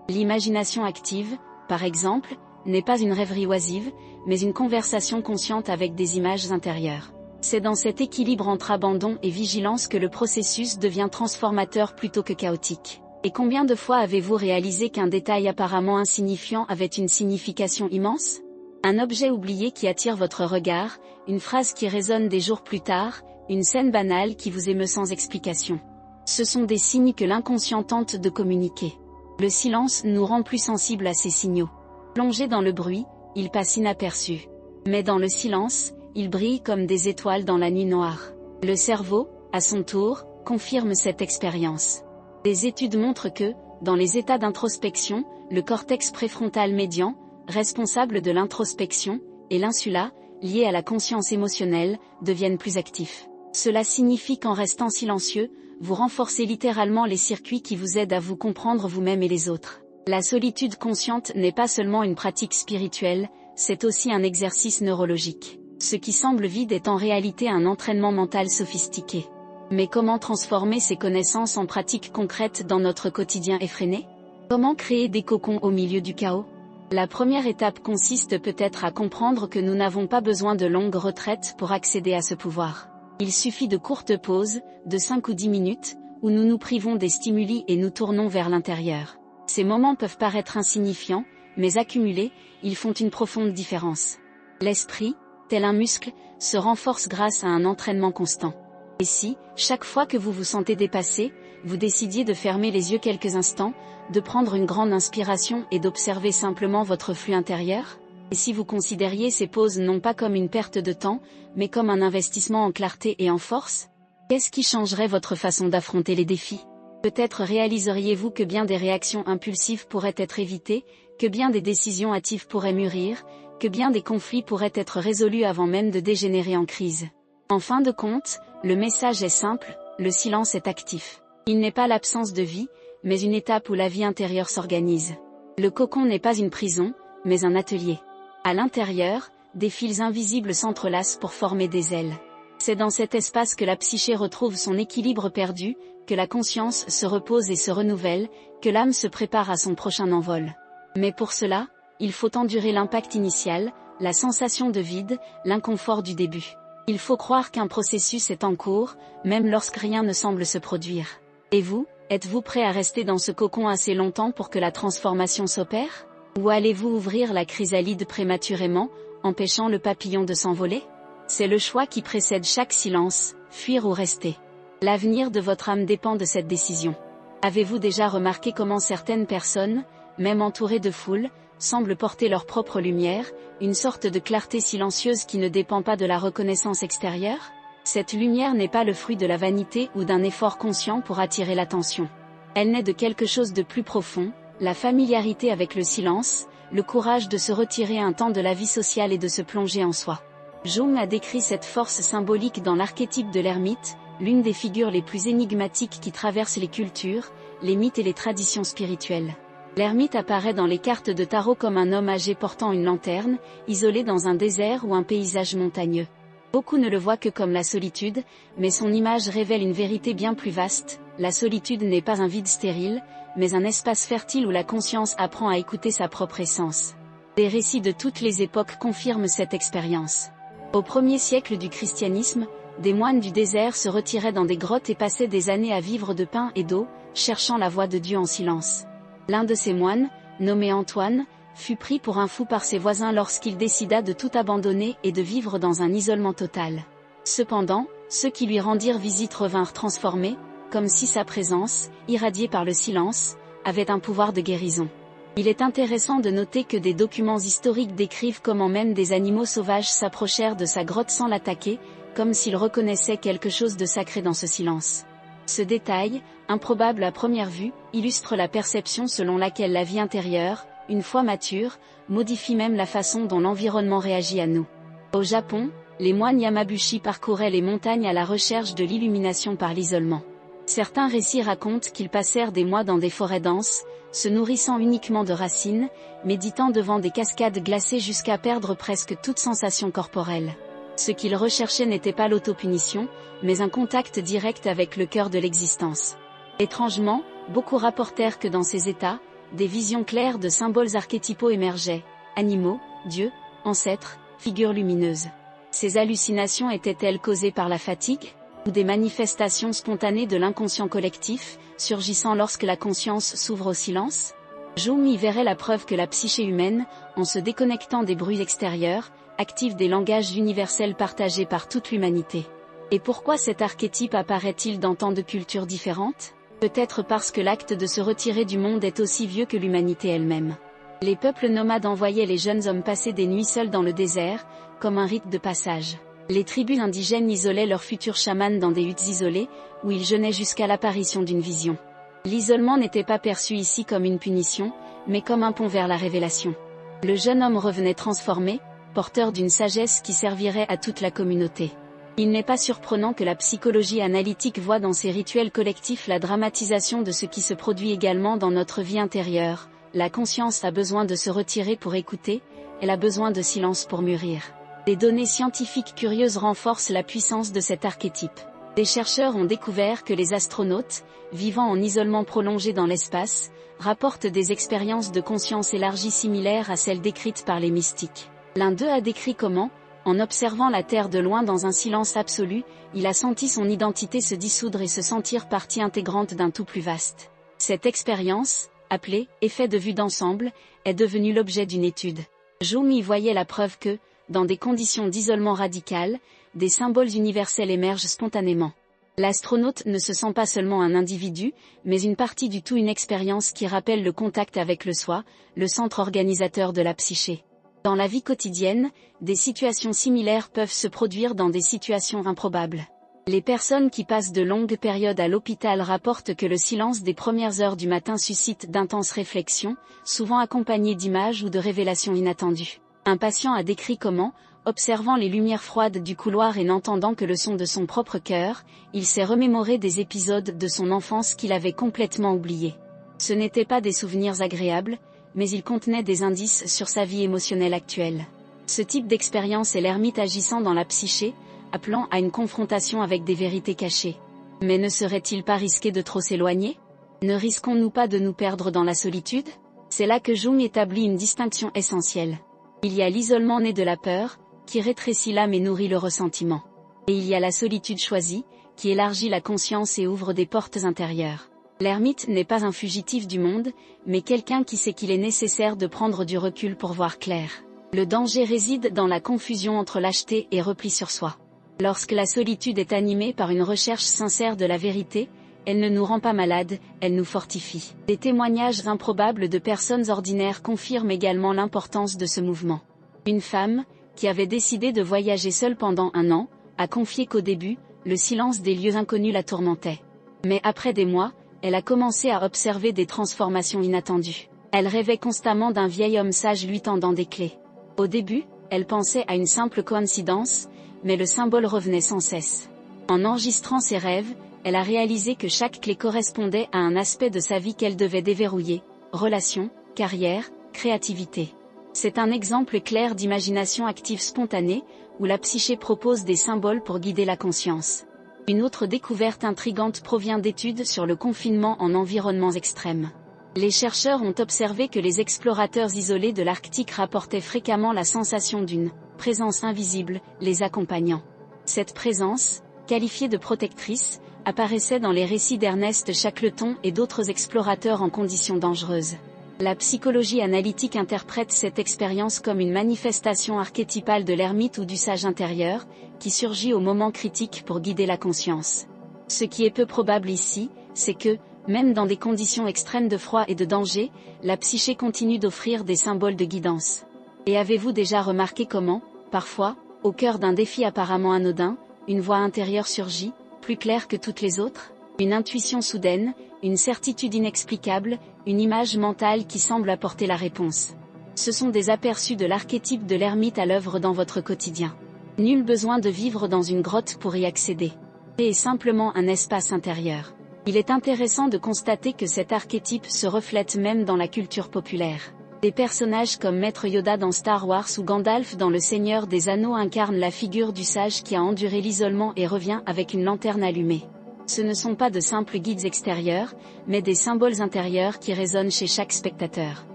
L'imagination active, par exemple, n'est pas une rêverie oisive, mais une conversation consciente avec des images intérieures. C'est dans cet équilibre entre abandon et vigilance que le processus devient transformateur plutôt que chaotique. Et combien de fois avez-vous réalisé qu'un détail apparemment insignifiant avait une signification immense? Un objet oublié qui attire votre regard, une phrase qui résonne des jours plus tard, une scène banale qui vous émeut sans explication. Ce sont des signes que l'inconscient tente de communiquer. Le silence nous rend plus sensibles à ces signaux. Plongé dans le bruit, il passe inaperçu. Mais dans le silence, il brille comme des étoiles dans la nuit noire. Le cerveau, à son tour, confirme cette expérience. Des études montrent que, dans les états d'introspection, le cortex préfrontal médian, responsable de l'introspection, et l'insula, lié à la conscience émotionnelle, deviennent plus actifs. Cela signifie qu'en restant silencieux, vous renforcez littéralement les circuits qui vous aident à vous comprendre vous-même et les autres. La solitude consciente n'est pas seulement une pratique spirituelle, c'est aussi un exercice neurologique. Ce qui semble vide est en réalité un entraînement mental sophistiqué. Mais comment transformer ces connaissances en pratiques concrètes dans notre quotidien effréné? Comment créer des cocons au milieu du chaos? La première étape consiste peut-être à comprendre que nous n'avons pas besoin de longues retraites pour accéder à ce pouvoir. Il suffit de courtes pauses, de 5 ou 10 minutes, où nous nous privons des stimuli et nous tournons vers l'intérieur. Ces moments peuvent paraître insignifiants, mais accumulés, ils font une profonde différence. L'esprit, tel un muscle, se renforce grâce à un entraînement constant. Et si, chaque fois que vous vous sentez dépassé, vous décidiez de fermer les yeux quelques instants, de prendre une grande inspiration et d'observer simplement votre flux intérieur? Et si vous considériez ces pauses non pas comme une perte de temps, mais comme un investissement en clarté et en force? Qu'est-ce qui changerait votre façon d'affronter les défis? Peut-être réaliseriez-vous que bien des réactions impulsives pourraient être évitées, que bien des décisions hâtives pourraient mûrir, que bien des conflits pourraient être résolus avant même de dégénérer en crise. En fin de compte, le message est simple, le silence est actif. Il n'est pas l'absence de vie, mais une étape où la vie intérieure s'organise. Le cocon n'est pas une prison, mais un atelier. À l'intérieur, des fils invisibles s'entrelacent pour former des ailes. C'est dans cet espace que la psyché retrouve son équilibre perdu, que la conscience se repose et se renouvelle, que l'âme se prépare à son prochain envol. Mais pour cela, il faut endurer l'impact initial, la sensation de vide, l'inconfort du début. Il faut croire qu'un processus est en cours, même lorsque rien ne semble se produire. Et vous, êtes-vous prêt à rester dans ce cocon assez longtemps pour que la transformation s'opère? Ou allez-vous ouvrir la chrysalide prématurément, empêchant le papillon de s'envoler? C'est le choix qui précède chaque silence, fuir ou rester. L'avenir de votre âme dépend de cette décision. Avez-vous déjà remarqué comment certaines personnes, même entourées de foule, semblent porter leur propre lumière, une sorte de clarté silencieuse qui ne dépend pas de la reconnaissance extérieure? Cette lumière n'est pas le fruit de la vanité ou d'un effort conscient pour attirer l'attention. Elle naît de quelque chose de plus profond, la familiarité avec le silence, le courage de se retirer un temps de la vie sociale et de se plonger en soi. Jung a décrit cette force symbolique dans l'archétype de l'ermite, l'une des figures les plus énigmatiques qui traversent les cultures, les mythes et les traditions spirituelles. L'ermite apparaît dans les cartes de tarot comme un homme âgé portant une lanterne, isolé dans un désert ou un paysage montagneux. Beaucoup ne le voient que comme la solitude, mais son image révèle une vérité bien plus vaste. La solitude n'est pas un vide stérile, mais un espace fertile où la conscience apprend à écouter sa propre essence. Des récits de toutes les époques confirment cette expérience. Au 1er siècle du christianisme, des moines du désert se retiraient dans des grottes et passaient des années à vivre de pain et d'eau, cherchant la voix de Dieu en silence. L'un de ces moines, nommé Antoine, fut pris pour un fou par ses voisins lorsqu'il décida de tout abandonner et de vivre dans un isolement total. Cependant, ceux qui lui rendirent visite revinrent transformés, comme si sa présence, irradiée par le silence, avait un pouvoir de guérison. Il est intéressant de noter que des documents historiques décrivent comment même des animaux sauvages s'approchèrent de sa grotte sans l'attaquer, comme s'ils reconnaissaient quelque chose de sacré dans ce silence. Ce détail, improbable à première vue, illustre la perception selon laquelle la vie intérieure, une fois mature, modifie même la façon dont l'environnement réagit à nous. Au Japon, les moines Yamabushi parcouraient les montagnes à la recherche de l'illumination par l'isolement. Certains récits racontent qu'ils passèrent des mois dans des forêts denses, se nourrissant uniquement de racines, méditant devant des cascades glacées jusqu'à perdre presque toute sensation corporelle. Ce qu'ils recherchaient n'était pas l'autopunition, mais un contact direct avec le cœur de l'existence. Étrangement, beaucoup rapportèrent que dans ces états, des visions claires de symboles archétypaux émergeaient, animaux, dieux, ancêtres, figures lumineuses. Ces hallucinations étaient-elles causées par la fatigue, ou des manifestations spontanées de l'inconscient collectif, surgissant lorsque la conscience s'ouvre au silence? Jung y verrait la preuve que la psyché humaine, en se déconnectant des bruits extérieurs, active des langages universels partagés par toute l'humanité. Et pourquoi cet archétype apparaît-il dans tant de cultures différentes? Peut-être parce que l'acte de se retirer du monde est aussi vieux que l'humanité elle-même. Les peuples nomades envoyaient les jeunes hommes passer des nuits seuls dans le désert, comme un rite de passage. Les tribus indigènes isolaient leurs futurs chamans dans des huttes isolées, où ils jeûnaient jusqu'à l'apparition d'une vision. L'isolement n'était pas perçu ici comme une punition, mais comme un pont vers la révélation. Le jeune homme revenait transformé, porteur d'une sagesse qui servirait à toute la communauté. Il n'est pas surprenant que la psychologie analytique voit dans ces rituels collectifs la dramatisation de ce qui se produit également dans notre vie intérieure. La conscience a besoin de se retirer pour écouter, elle a besoin de silence pour mûrir. Des données scientifiques curieuses renforcent la puissance de cet archétype. Des chercheurs ont découvert que les astronautes, vivant en isolement prolongé dans l'espace, rapportent des expériences de conscience élargie similaires à celles décrites par les mystiques. L'un d'eux a décrit comment, En observant la terre de loin dans un silence absolu, il a senti son identité se dissoudre et se sentir partie intégrante d'un tout plus vaste. Cette expérience, appelée « effet de vue d'ensemble », est devenue l'objet d'une étude. Jung y voyait la preuve que, dans des conditions d'isolement radical, des symboles universels émergent spontanément. L'astronaute ne se sent pas seulement un individu, mais une partie du tout, une expérience qui rappelle le contact avec le soi, le centre organisateur de la psyché. Dans la vie quotidienne, des situations similaires peuvent se produire dans des situations improbables. Les personnes qui passent de longues périodes à l'hôpital rapportent que le silence des premières heures du matin suscite d'intenses réflexions, souvent accompagnées d'images ou de révélations inattendues. Un patient a décrit comment, observant les lumières froides du couloir et n'entendant que le son de son propre cœur, il s'est remémoré des épisodes de son enfance qu'il avait complètement oubliés. Ce n'étaient pas des souvenirs agréables, mais ils contenaient des indices sur sa vie émotionnelle actuelle. Ce type d'expérience est l'ermite agissant dans la psyché, appelant à une confrontation avec des vérités cachées. Mais ne serait-il pas risqué de trop s'éloigner? Ne risquons-nous pas de nous perdre dans la solitude? C'est là que Jung établit une distinction essentielle. Il y a l'isolement né de la peur, qui rétrécit l'âme et nourrit le ressentiment. Et il y a la solitude choisie, qui élargit la conscience et ouvre des portes intérieures. L'ermite n'est pas un fugitif du monde, mais quelqu'un qui sait qu'il est nécessaire de prendre du recul pour voir clair. Le danger réside dans la confusion entre lâcheté et repli sur soi. Lorsque la solitude est animée par une recherche sincère de la vérité, elle ne nous rend pas malades, elle nous fortifie. Des témoignages improbables de personnes ordinaires confirment également l'importance de ce mouvement. Une femme, qui avait décidé de voyager seule pendant 1 an, a confié qu'au début, le silence des lieux inconnus la tourmentait. Mais après des mois, elle a commencé à observer des transformations inattendues. Elle rêvait constamment d'un vieil homme sage lui tendant des clés. Au début, elle pensait à une simple coïncidence, mais le symbole revenait sans cesse. En enregistrant ses rêves, elle a réalisé que chaque clé correspondait à un aspect de sa vie qu'elle devait déverrouiller: relations, carrière, créativité. C'est un exemple clair d'imagination active spontanée, où la psyché propose des symboles pour guider la conscience. Une autre découverte intrigante provient d'études sur le confinement en environnements extrêmes. Les chercheurs ont observé que les explorateurs isolés de l'Arctique rapportaient fréquemment la sensation d'une présence invisible les accompagnant. Cette présence, qualifiée de protectrice, apparaissait dans les récits d'Ernest Shackleton et d'autres explorateurs en conditions dangereuses. La psychologie analytique interprète cette expérience comme une manifestation archétypale de l'ermite ou du sage intérieur, qui surgit au moment critique pour guider la conscience. Ce qui est peu probable ici, c'est que, même dans des conditions extrêmes de froid et de danger, la psyché continue d'offrir des symboles de guidance. Et avez-vous déjà remarqué comment, parfois, au cœur d'un défi apparemment anodin, une voix intérieure surgit, plus claire que toutes les autres? Une intuition soudaine, une certitude inexplicable, une image mentale qui semble apporter la réponse. Ce sont des aperçus de l'archétype de l'ermite à l'œuvre dans votre quotidien. Nul besoin de vivre dans une grotte pour y accéder. C'est simplement un espace intérieur. Il est intéressant de constater que cet archétype se reflète même dans la culture populaire. Des personnages comme Maître Yoda dans Star Wars ou Gandalf dans Le Seigneur des Anneaux incarnent la figure du sage qui a enduré l'isolement et revient avec une lanterne allumée. Ce ne sont pas de simples guides extérieurs, mais des symboles intérieurs qui résonnent chez chaque spectateur.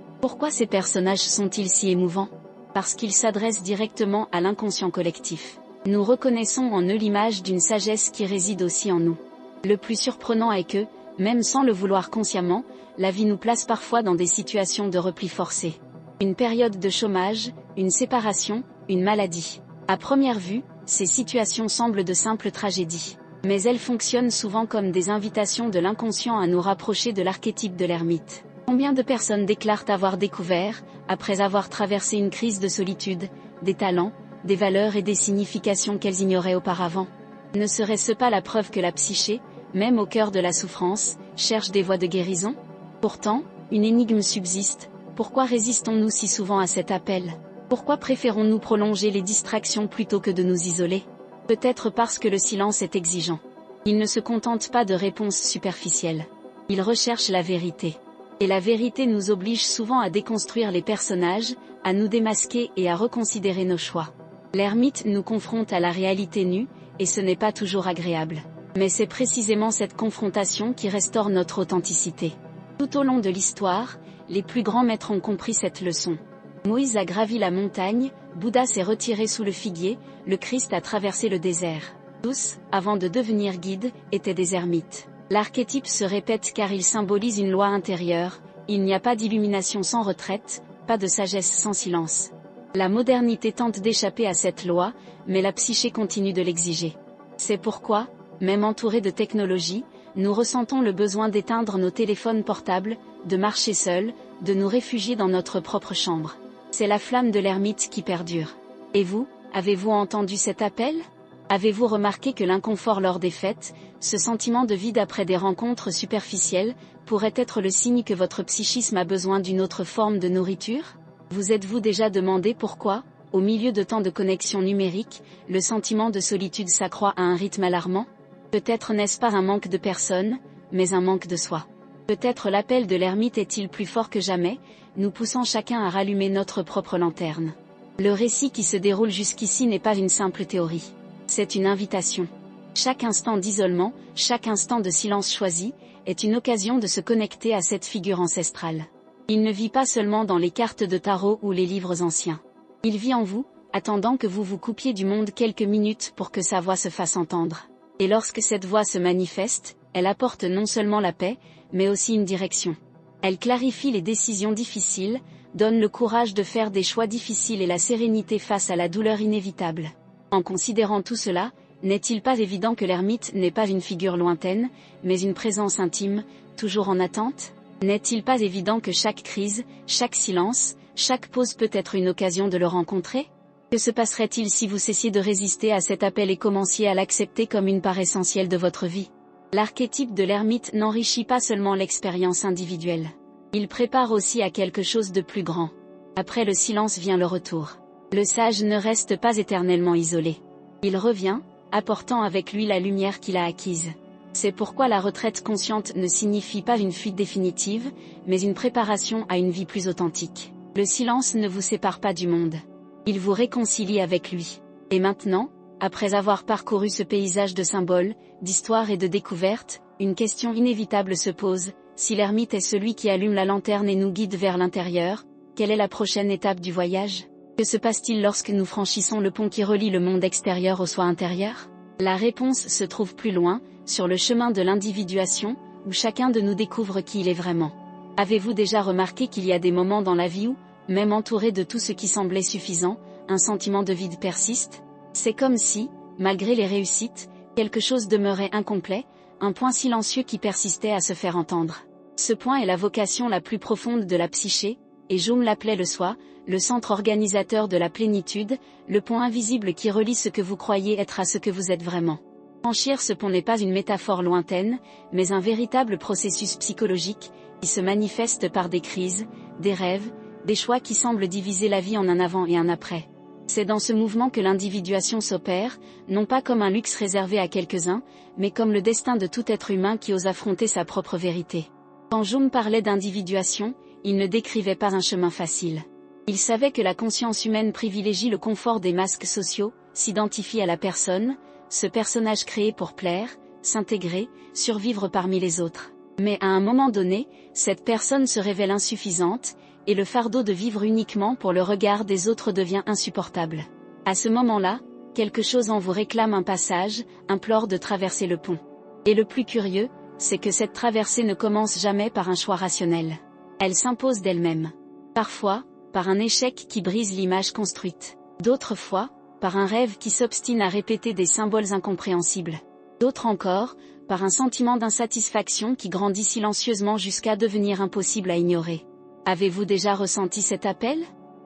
Pourquoi ces personnages sont-ils si émouvants? Parce qu'ils s'adressent directement à l'inconscient collectif. Nous reconnaissons en eux l'image d'une sagesse qui réside aussi en nous. Le plus surprenant est que, même sans le vouloir consciemment, la vie nous place parfois dans des situations de repli forcé. Une période de chômage, une séparation, une maladie. À première vue, ces situations semblent de simples tragédies. Mais elles fonctionnent souvent comme des invitations de l'inconscient à nous rapprocher de l'archétype de l'ermite. Combien de personnes déclarent avoir découvert, après avoir traversé une crise de solitude, des talents, des valeurs et des significations qu'elles ignoraient auparavant? Ne serait-ce pas la preuve que la psyché, même au cœur de la souffrance, cherche des voies de guérison? Pourtant, une énigme subsiste: pourquoi résistons-nous si souvent à cet appel? Pourquoi préférons-nous prolonger les distractions plutôt que de nous isoler? Peut-être parce que le silence est exigeant. Il ne se contente pas de réponses superficielles. Il recherche la vérité. Et la vérité nous oblige souvent à déconstruire les personnages, à nous démasquer et à reconsidérer nos choix. L'ermite nous confronte à la réalité nue, et ce n'est pas toujours agréable. Mais c'est précisément cette confrontation qui restaure notre authenticité. Tout au long de l'histoire, les plus grands maîtres ont compris cette leçon. Moïse a gravi la montagne, Bouddha s'est retiré sous le figuier, le Christ a traversé le désert. Tous, avant de devenir guides, étaient des ermites. L'archétype se répète car il symbolise une loi intérieure, il n'y a pas d'illumination sans retraite, pas de sagesse sans silence. La modernité tente d'échapper à cette loi, mais la psyché continue de l'exiger. C'est pourquoi, même entourés de technologie, nous ressentons le besoin d'éteindre nos téléphones portables, de marcher seuls, de nous réfugier dans notre propre chambre. C'est la flamme de l'ermite qui perdure. Et vous, avez-vous entendu cet appel ? Avez-vous remarqué que l'inconfort lors des fêtes, ce sentiment de vide après des rencontres superficielles, pourrait être le signe que votre psychisme a besoin d'une autre forme de nourriture ? Vous êtes-vous déjà demandé pourquoi, au milieu de tant de connexions numériques, le sentiment de solitude s'accroît à un rythme alarmant ? Peut-être n'est-ce pas un manque de personne, mais un manque de soi. Peut-être l'appel de l'ermite est-il plus fort que jamais, nous poussant chacun à rallumer notre propre lanterne. Le récit qui se déroule jusqu'ici n'est pas une simple théorie. C'est une invitation. Chaque instant d'isolement, chaque instant de silence choisi, est une occasion de se connecter à cette figure ancestrale. Il ne vit pas seulement dans les cartes de tarot ou les livres anciens. Il vit en vous, attendant que vous vous coupiez du monde quelques minutes pour que sa voix se fasse entendre. Et lorsque cette voix se manifeste, elle apporte non seulement la paix, mais aussi une direction. Elle clarifie les décisions difficiles, donne le courage de faire des choix difficiles et la sérénité face à la douleur inévitable. En considérant tout cela, n'est-il pas évident que l'ermite n'est pas une figure lointaine, mais une présence intime, toujours en attente ? N'est-il pas évident que chaque crise, chaque silence, chaque pause peut être une occasion de le rencontrer ? Que se passerait-il si vous cessiez de résister à cet appel et commenciez à l'accepter comme une part essentielle de votre vie ? L'archétype de l'ermite n'enrichit pas seulement l'expérience individuelle. Il prépare aussi à quelque chose de plus grand. Après le silence vient le retour. Le sage ne reste pas éternellement isolé. Il revient, apportant avec lui la lumière qu'il a acquise. C'est pourquoi la retraite consciente ne signifie pas une fuite définitive, mais une préparation à une vie plus authentique. Le silence ne vous sépare pas du monde. Il vous réconcilie avec lui. Et maintenant, après avoir parcouru ce paysage de symboles, d'histoires et de découvertes, une question inévitable se pose. Si l'ermite est celui qui allume la lanterne et nous guide vers l'intérieur, quelle est la prochaine étape du voyage ? Que se passe-t-il lorsque nous franchissons le pont qui relie le monde extérieur au soi intérieur ? La réponse se trouve plus loin, sur le chemin de l'individuation, où chacun de nous découvre qui il est vraiment. Avez-vous déjà remarqué qu'il y a des moments dans la vie où, même entouré de tout ce qui semblait suffisant, un sentiment de vide persiste ? C'est comme si, malgré les réussites, quelque chose demeurait incomplet, un point silencieux qui persistait à se faire entendre. Ce point est la vocation la plus profonde de la psyché, et Jung l'appelait le soi, le centre organisateur de la plénitude, le pont invisible qui relie ce que vous croyez être à ce que vous êtes vraiment. Franchir ce pont n'est pas une métaphore lointaine, mais un véritable processus psychologique, qui se manifeste par des crises, des rêves, des choix qui semblent diviser la vie en un avant et un après. C'est dans ce mouvement que l'individuation s'opère, non pas comme un luxe réservé à quelques-uns, mais comme le destin de tout être humain qui ose affronter sa propre vérité. Quand Jung parlait d'individuation, il ne décrivait pas un chemin facile. Il savait que la conscience humaine privilégie le confort des masques sociaux, s'identifie à la personne, ce personnage créé pour plaire, s'intégrer, survivre parmi les autres. Mais à un moment donné, cette personne se révèle insuffisante, et le fardeau de vivre uniquement pour le regard des autres devient insupportable. À ce moment-là, quelque chose en vous réclame un passage, implore de traverser le pont. Et le plus curieux, c'est que cette traversée ne commence jamais par un choix rationnel. Elle s'impose d'elle-même. Parfois, par un échec qui brise l'image construite. D'autres fois, par un rêve qui s'obstine à répéter des symboles incompréhensibles. D'autres encore, par un sentiment d'insatisfaction qui grandit silencieusement jusqu'à devenir impossible à ignorer. Avez-vous déjà ressenti cet appel ?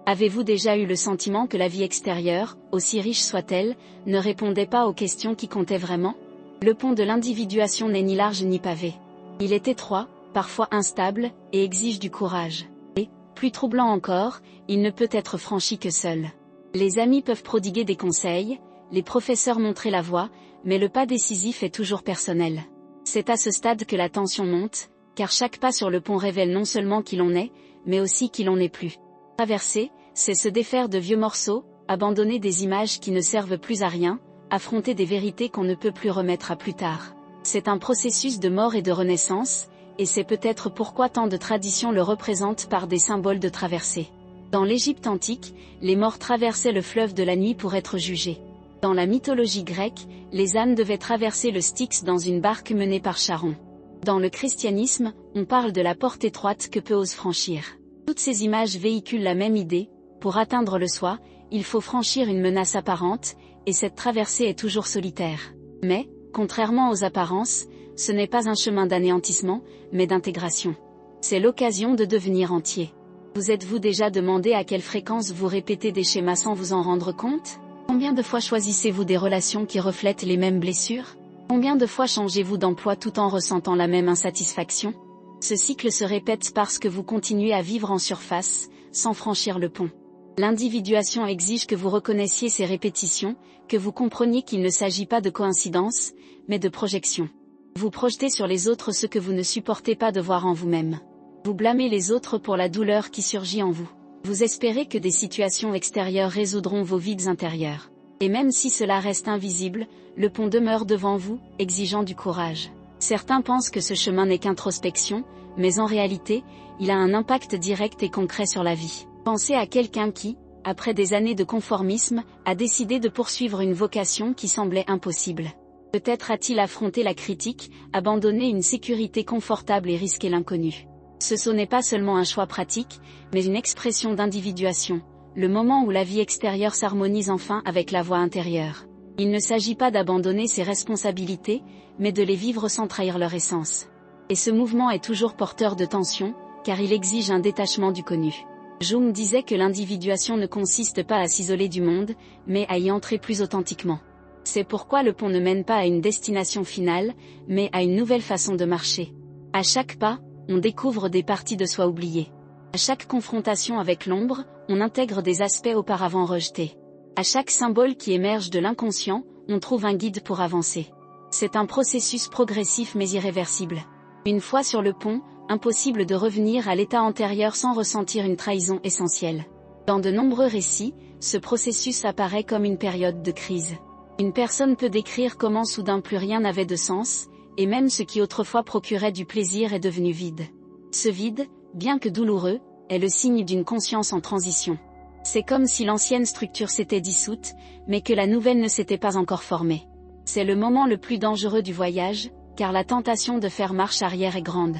Avez-vous déjà eu le sentiment que la vie extérieure, aussi riche soit-elle, ne répondait pas aux questions qui comptaient vraiment ? Le pont de l'individuation n'est ni large ni pavé. Il est étroit, parfois instable, et exige du courage. Et, plus troublant encore, il ne peut être franchi que seul. Les amis peuvent prodiguer des conseils, les professeurs montrer la voie, mais le pas décisif est toujours personnel. C'est à ce stade que la tension monte, car chaque pas sur le pont révèle non seulement qui l'on est, mais aussi qui l'on n'est plus. Traverser, c'est se défaire de vieux morceaux, abandonner des images qui ne servent plus à rien, affronter des vérités qu'on ne peut plus remettre à plus tard. C'est un processus de mort et de renaissance, et c'est peut-être pourquoi tant de traditions le représentent par des symboles de traversée. Dans l'Égypte antique, les morts traversaient le fleuve de la nuit pour être jugés. Dans la mythologie grecque, les ânes devaient traverser le Styx dans une barque menée par Charon. Dans le christianisme, on parle de la porte étroite que peu osent franchir. Toutes ces images véhiculent la même idée: pour atteindre le soi, il faut franchir une menace apparente, et cette traversée est toujours solitaire. Mais, contrairement aux apparences, ce n'est pas un chemin d'anéantissement, mais d'intégration. C'est l'occasion de devenir entier. Vous êtes-vous déjà demandé à quelle fréquence vous répétez des schémas sans vous en rendre compte? Combien de fois choisissez-vous des relations qui reflètent les mêmes blessures? Combien de fois changez-vous d'emploi tout en ressentant la même insatisfaction? Ce cycle se répète parce que vous continuez à vivre en surface, sans franchir le pont. L'individuation exige que vous reconnaissiez ces répétitions, que vous compreniez qu'il ne s'agit pas de coïncidence, mais de projection. Vous projetez sur les autres ce que vous ne supportez pas de voir en vous-même. Vous blâmez les autres pour la douleur qui surgit en vous. Vous espérez que des situations extérieures résoudront vos vides intérieurs. Et même si cela reste invisible, le pont demeure devant vous, exigeant du courage. Certains pensent que ce chemin n'est qu'introspection, mais en réalité, il a un impact direct et concret sur la vie. Pensez à quelqu'un qui, après des années de conformisme, a décidé de poursuivre une vocation qui semblait impossible. Peut-être a-t-il affronté la critique, abandonné une sécurité confortable et risqué l'inconnu. Ce saut n'est pas seulement un choix pratique, mais une expression d'individuation, le moment où la vie extérieure s'harmonise enfin avec la voix intérieure. Il ne s'agit pas d'abandonner ses responsabilités, mais de les vivre sans trahir leur essence. Et ce mouvement est toujours porteur de tension, car il exige un détachement du connu. Jung disait que l'individuation ne consiste pas à s'isoler du monde, mais à y entrer plus authentiquement. C'est pourquoi le pont ne mène pas à une destination finale, mais à une nouvelle façon de marcher. À chaque pas, on découvre des parties de soi oubliées. À chaque confrontation avec l'ombre, on intègre des aspects auparavant rejetés. À chaque symbole qui émerge de l'inconscient, on trouve un guide pour avancer. C'est un processus progressif mais irréversible. Une fois sur le pont, impossible de revenir à l'état antérieur sans ressentir une trahison essentielle. Dans de nombreux récits, ce processus apparaît comme une période de crise. Une personne peut décrire comment soudain plus rien n'avait de sens, et même ce qui autrefois procurait du plaisir est devenu vide. Ce vide, bien que douloureux, est le signe d'une conscience en transition. C'est comme si l'ancienne structure s'était dissoute, mais que la nouvelle ne s'était pas encore formée. C'est le moment le plus dangereux du voyage, car la tentation de faire marche arrière est grande.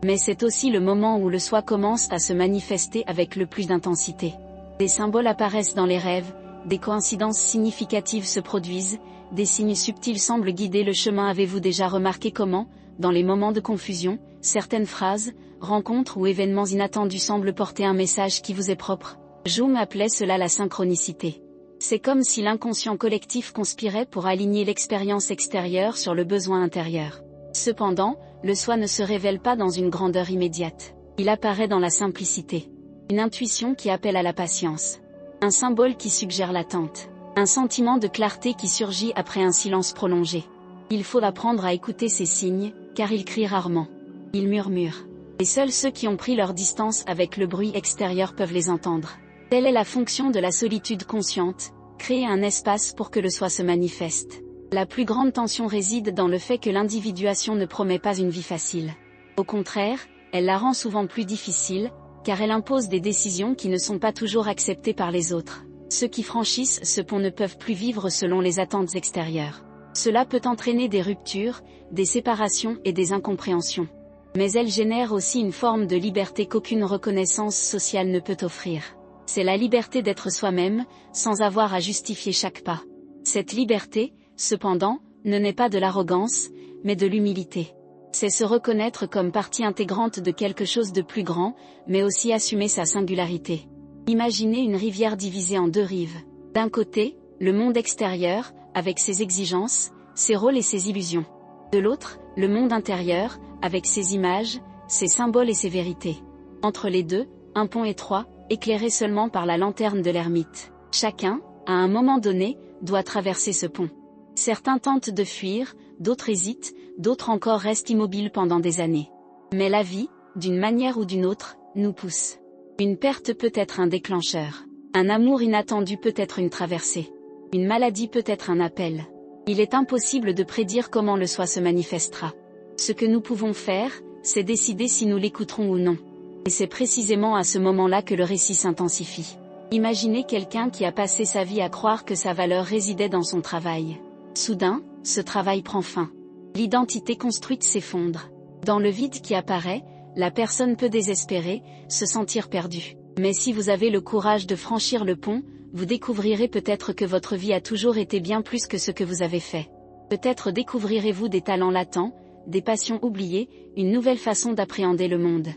Mais c'est aussi le moment où le soi commence à se manifester avec le plus d'intensité. Des symboles apparaissent dans les rêves, des coïncidences significatives se produisent, des signes subtils semblent guider le chemin. Avez-vous déjà remarqué comment, dans les moments de confusion, certaines phrases, rencontres ou événements inattendus semblent porter un message qui vous est propre? Jung appelait cela la synchronicité. C'est comme si l'inconscient collectif conspirait pour aligner l'expérience extérieure sur le besoin intérieur. Cependant, le soi ne se révèle pas dans une grandeur immédiate. Il apparaît dans la simplicité. Une intuition qui appelle à la patience. Un symbole qui suggère l'attente. Un sentiment de clarté qui surgit après un silence prolongé. Il faut apprendre à écouter ces signes, car ils crient rarement. Ils murmurent. Et seuls ceux qui ont pris leur distance avec le bruit extérieur peuvent les entendre. Telle est la fonction de la solitude consciente, créer un espace pour que le soi se manifeste. La plus grande tension réside dans le fait que l'individuation ne promet pas une vie facile. Au contraire, elle la rend souvent plus difficile, car elle impose des décisions qui ne sont pas toujours acceptées par les autres. Ceux qui franchissent ce pont ne peuvent plus vivre selon les attentes extérieures. Cela peut entraîner des ruptures, des séparations et des incompréhensions. Mais elle génère aussi une forme de liberté qu'aucune reconnaissance sociale ne peut offrir. C'est la liberté d'être soi-même, sans avoir à justifier chaque pas. Cette liberté, cependant, ne naît pas de l'arrogance, mais de l'humilité. C'est se reconnaître comme partie intégrante de quelque chose de plus grand, mais aussi assumer sa singularité. Imaginez une rivière divisée en deux rives. D'un côté, le monde extérieur, avec ses exigences, ses rôles et ses illusions. De l'autre, le monde intérieur, avec ses images, ses symboles et ses vérités. Entre les deux, un pont étroit, éclairé seulement par la lanterne de l'ermite. Chacun, à un moment donné, doit traverser ce pont. Certains tentent de fuir, d'autres hésitent, d'autres encore restent immobiles pendant des années. Mais la vie, d'une manière ou d'une autre, nous pousse. Une perte peut être un déclencheur. Un amour inattendu peut être une traversée. Une maladie peut être un appel. Il est impossible de prédire comment le soi se manifestera. Ce que nous pouvons faire, c'est décider si nous l'écouterons ou non. Et c'est précisément à ce moment-là que le récit s'intensifie. Imaginez quelqu'un qui a passé sa vie à croire que sa valeur résidait dans son travail. Soudain, ce travail prend fin. L'identité construite s'effondre. Dans le vide qui apparaît, la personne peut désespérer, se sentir perdue. Mais si vous avez le courage de franchir le pont, vous découvrirez peut-être que votre vie a toujours été bien plus que ce que vous avez fait. Peut-être découvrirez-vous des talents latents, des passions oubliées, une nouvelle façon d'appréhender le monde.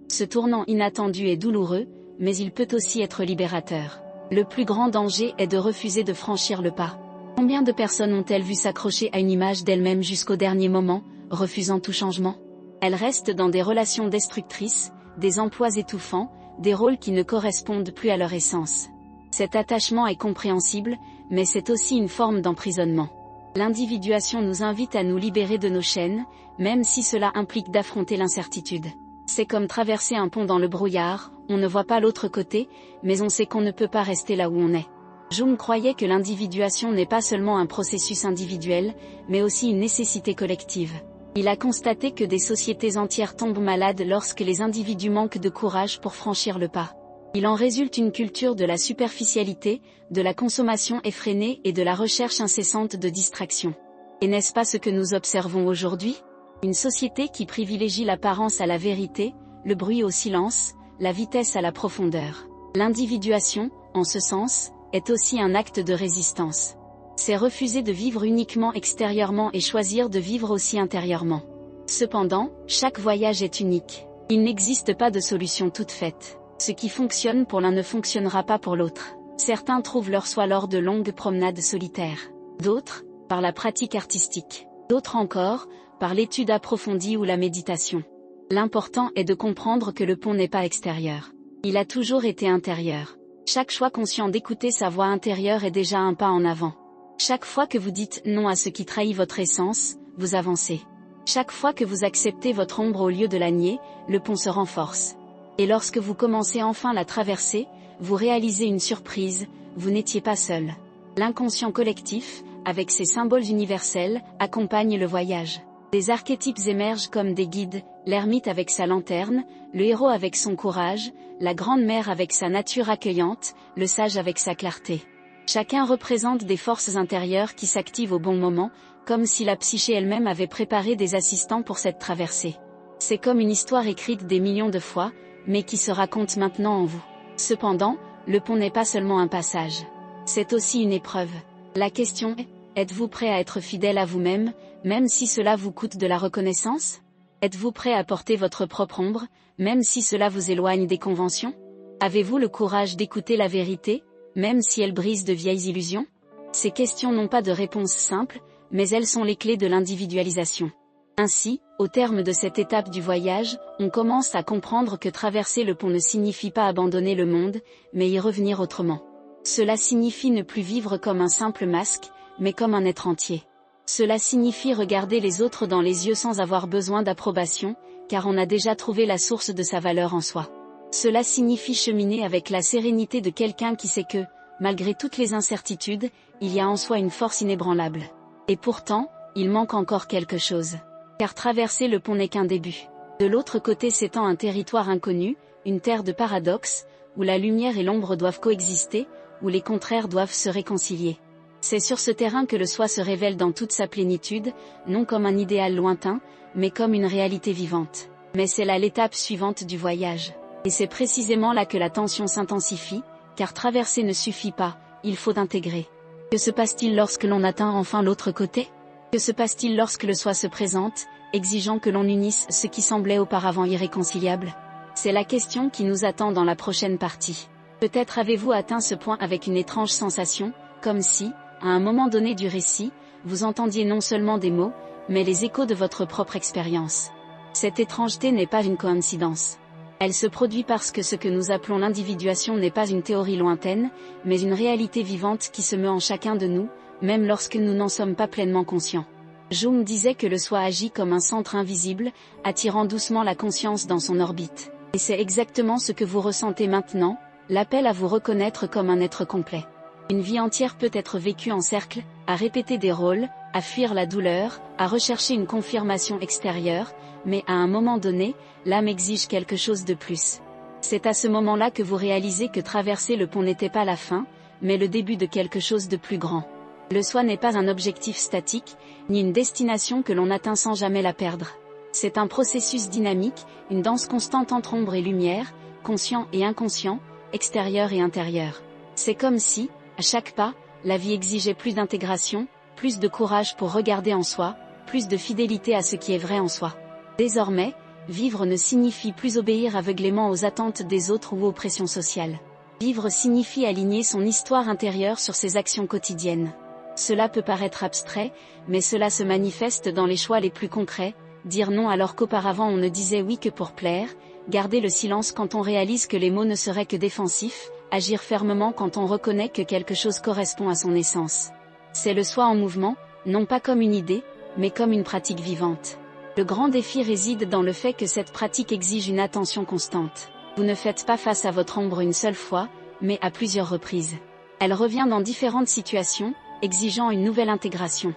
Ce tournant inattendu est douloureux, mais il peut aussi être libérateur. Le plus grand danger est de refuser de franchir le pas. Combien de personnes ont-elles vu s'accrocher à une image d'elles-mêmes jusqu'au dernier moment, refusant tout changement? Elles restent dans des relations destructrices, des emplois étouffants, des rôles qui ne correspondent plus à leur essence. Cet attachement est compréhensible, mais c'est aussi une forme d'emprisonnement. L'individuation nous invite à nous libérer de nos chaînes, même si cela implique d'affronter l'incertitude. C'est comme traverser un pont dans le brouillard, on ne voit pas l'autre côté, mais on sait qu'on ne peut pas rester là où on est. Jung croyait que l'individuation n'est pas seulement un processus individuel, mais aussi une nécessité collective. Il a constaté que des sociétés entières tombent malades lorsque les individus manquent de courage pour franchir le pas. Il en résulte une culture de la superficialité, de la consommation effrénée et de la recherche incessante de distractions. Et n'est-ce pas ce que nous observons aujourd'hui? Une société qui privilégie l'apparence à la vérité, le bruit au silence, la vitesse à la profondeur. L'individuation, en ce sens, est aussi un acte de résistance. C'est refuser de vivre uniquement extérieurement et choisir de vivre aussi intérieurement. Cependant, chaque voyage est unique. Il n'existe pas de solution toute faite. Ce qui fonctionne pour l'un ne fonctionnera pas pour l'autre. Certains trouvent leur soi lors de longues promenades solitaires. D'autres, par la pratique artistique. D'autres encore, par l'étude approfondie ou la méditation. L'important est de comprendre que le pont n'est pas extérieur. Il a toujours été intérieur. Chaque choix conscient d'écouter sa voix intérieure est déjà un pas en avant. Chaque fois que vous dites non à ce qui trahit votre essence, vous avancez. Chaque fois que vous acceptez votre ombre au lieu de la nier, le pont se renforce. Et lorsque vous commencez enfin la traversée, vous réalisez une surprise, vous n'étiez pas seul. L'inconscient collectif, avec ses symboles universels, accompagne le voyage. Des archétypes émergent comme des guides, l'ermite avec sa lanterne, le héros avec son courage, la grande mère avec sa nature accueillante, le sage avec sa clarté. Chacun représente des forces intérieures qui s'activent au bon moment, comme si la psyché elle-même avait préparé des assistants pour cette traversée. C'est comme une histoire écrite des millions de fois, mais qui se raconte maintenant en vous. Cependant, le pont n'est pas seulement un passage. C'est aussi une épreuve. La question est, êtes-vous prêt à être fidèle à vous-même, même si cela vous coûte de la reconnaissance? Êtes-vous prêt à porter votre propre ombre, même si cela vous éloigne des conventions? Avez-vous le courage d'écouter la vérité, même si elle brise de vieilles illusions? Ces questions n'ont pas de réponse simple, mais elles sont les clés de l'individualisation. Ainsi, au terme de cette étape du voyage, on commence à comprendre que traverser le pont ne signifie pas abandonner le monde, mais y revenir autrement. Cela signifie ne plus vivre comme un simple masque, mais comme un être entier. Cela signifie regarder les autres dans les yeux sans avoir besoin d'approbation, car on a déjà trouvé la source de sa valeur en soi. Cela signifie cheminer avec la sérénité de quelqu'un qui sait que, malgré toutes les incertitudes, il y a en soi une force inébranlable. Et pourtant, il manque encore quelque chose. Car traverser le pont n'est qu'un début. De l'autre côté s'étend un territoire inconnu, une terre de paradoxes, où la lumière et l'ombre doivent coexister, où les contraires doivent se réconcilier. C'est sur ce terrain que le soi se révèle dans toute sa plénitude, non comme un idéal lointain, mais comme une réalité vivante. Mais c'est là l'étape suivante du voyage. Et c'est précisément là que la tension s'intensifie, car traverser ne suffit pas, il faut intégrer. Que se passe-t-il lorsque l'on atteint enfin l'autre côté? Que se passe-t-il lorsque le soi se présente, exigeant que l'on unisse ce qui semblait auparavant irréconciliable? C'est la question qui nous attend dans la prochaine partie. Peut-être avez-vous atteint ce point avec une étrange sensation, comme si, à un moment donné du récit, vous entendiez non seulement des mots, mais les échos de votre propre expérience. Cette étrangeté n'est pas une coïncidence. Elle se produit parce que ce que nous appelons l'individuation n'est pas une théorie lointaine, mais une réalité vivante qui se meut en chacun de nous, même lorsque nous n'en sommes pas pleinement conscients. Jung disait que le soi agit comme un centre invisible, attirant doucement la conscience dans son orbite. Et c'est exactement ce que vous ressentez maintenant, l'appel à vous reconnaître comme un être complet. Une vie entière peut être vécue en cercle, à répéter des rôles, à fuir la douleur, à rechercher une confirmation extérieure, mais à un moment donné, l'âme exige quelque chose de plus. C'est à ce moment-là que vous réalisez que traverser le pont n'était pas la fin, mais le début de quelque chose de plus grand. Le soi n'est pas un objectif statique, ni une destination que l'on atteint sans jamais la perdre. C'est un processus dynamique, une danse constante entre ombre et lumière, conscient et inconscient, extérieur et intérieur. C'est comme si, à chaque pas, la vie exigeait plus d'intégration, plus de courage pour regarder en soi, plus de fidélité à ce qui est vrai en soi. Désormais, vivre ne signifie plus obéir aveuglément aux attentes des autres ou aux pressions sociales. Vivre signifie aligner son histoire intérieure sur ses actions quotidiennes. Cela peut paraître abstrait, mais cela se manifeste dans les choix les plus concrets, dire non alors qu'auparavant on ne disait oui que pour plaire, garder le silence quand on réalise que les mots ne seraient que défensifs, agir fermement quand on reconnaît que quelque chose correspond à son essence. C'est le soi en mouvement, non pas comme une idée, mais comme une pratique vivante. Le grand défi réside dans le fait que cette pratique exige une attention constante. Vous ne faites pas face à votre ombre une seule fois, mais à plusieurs reprises. Elle revient dans différentes situations, exigeant une nouvelle intégration.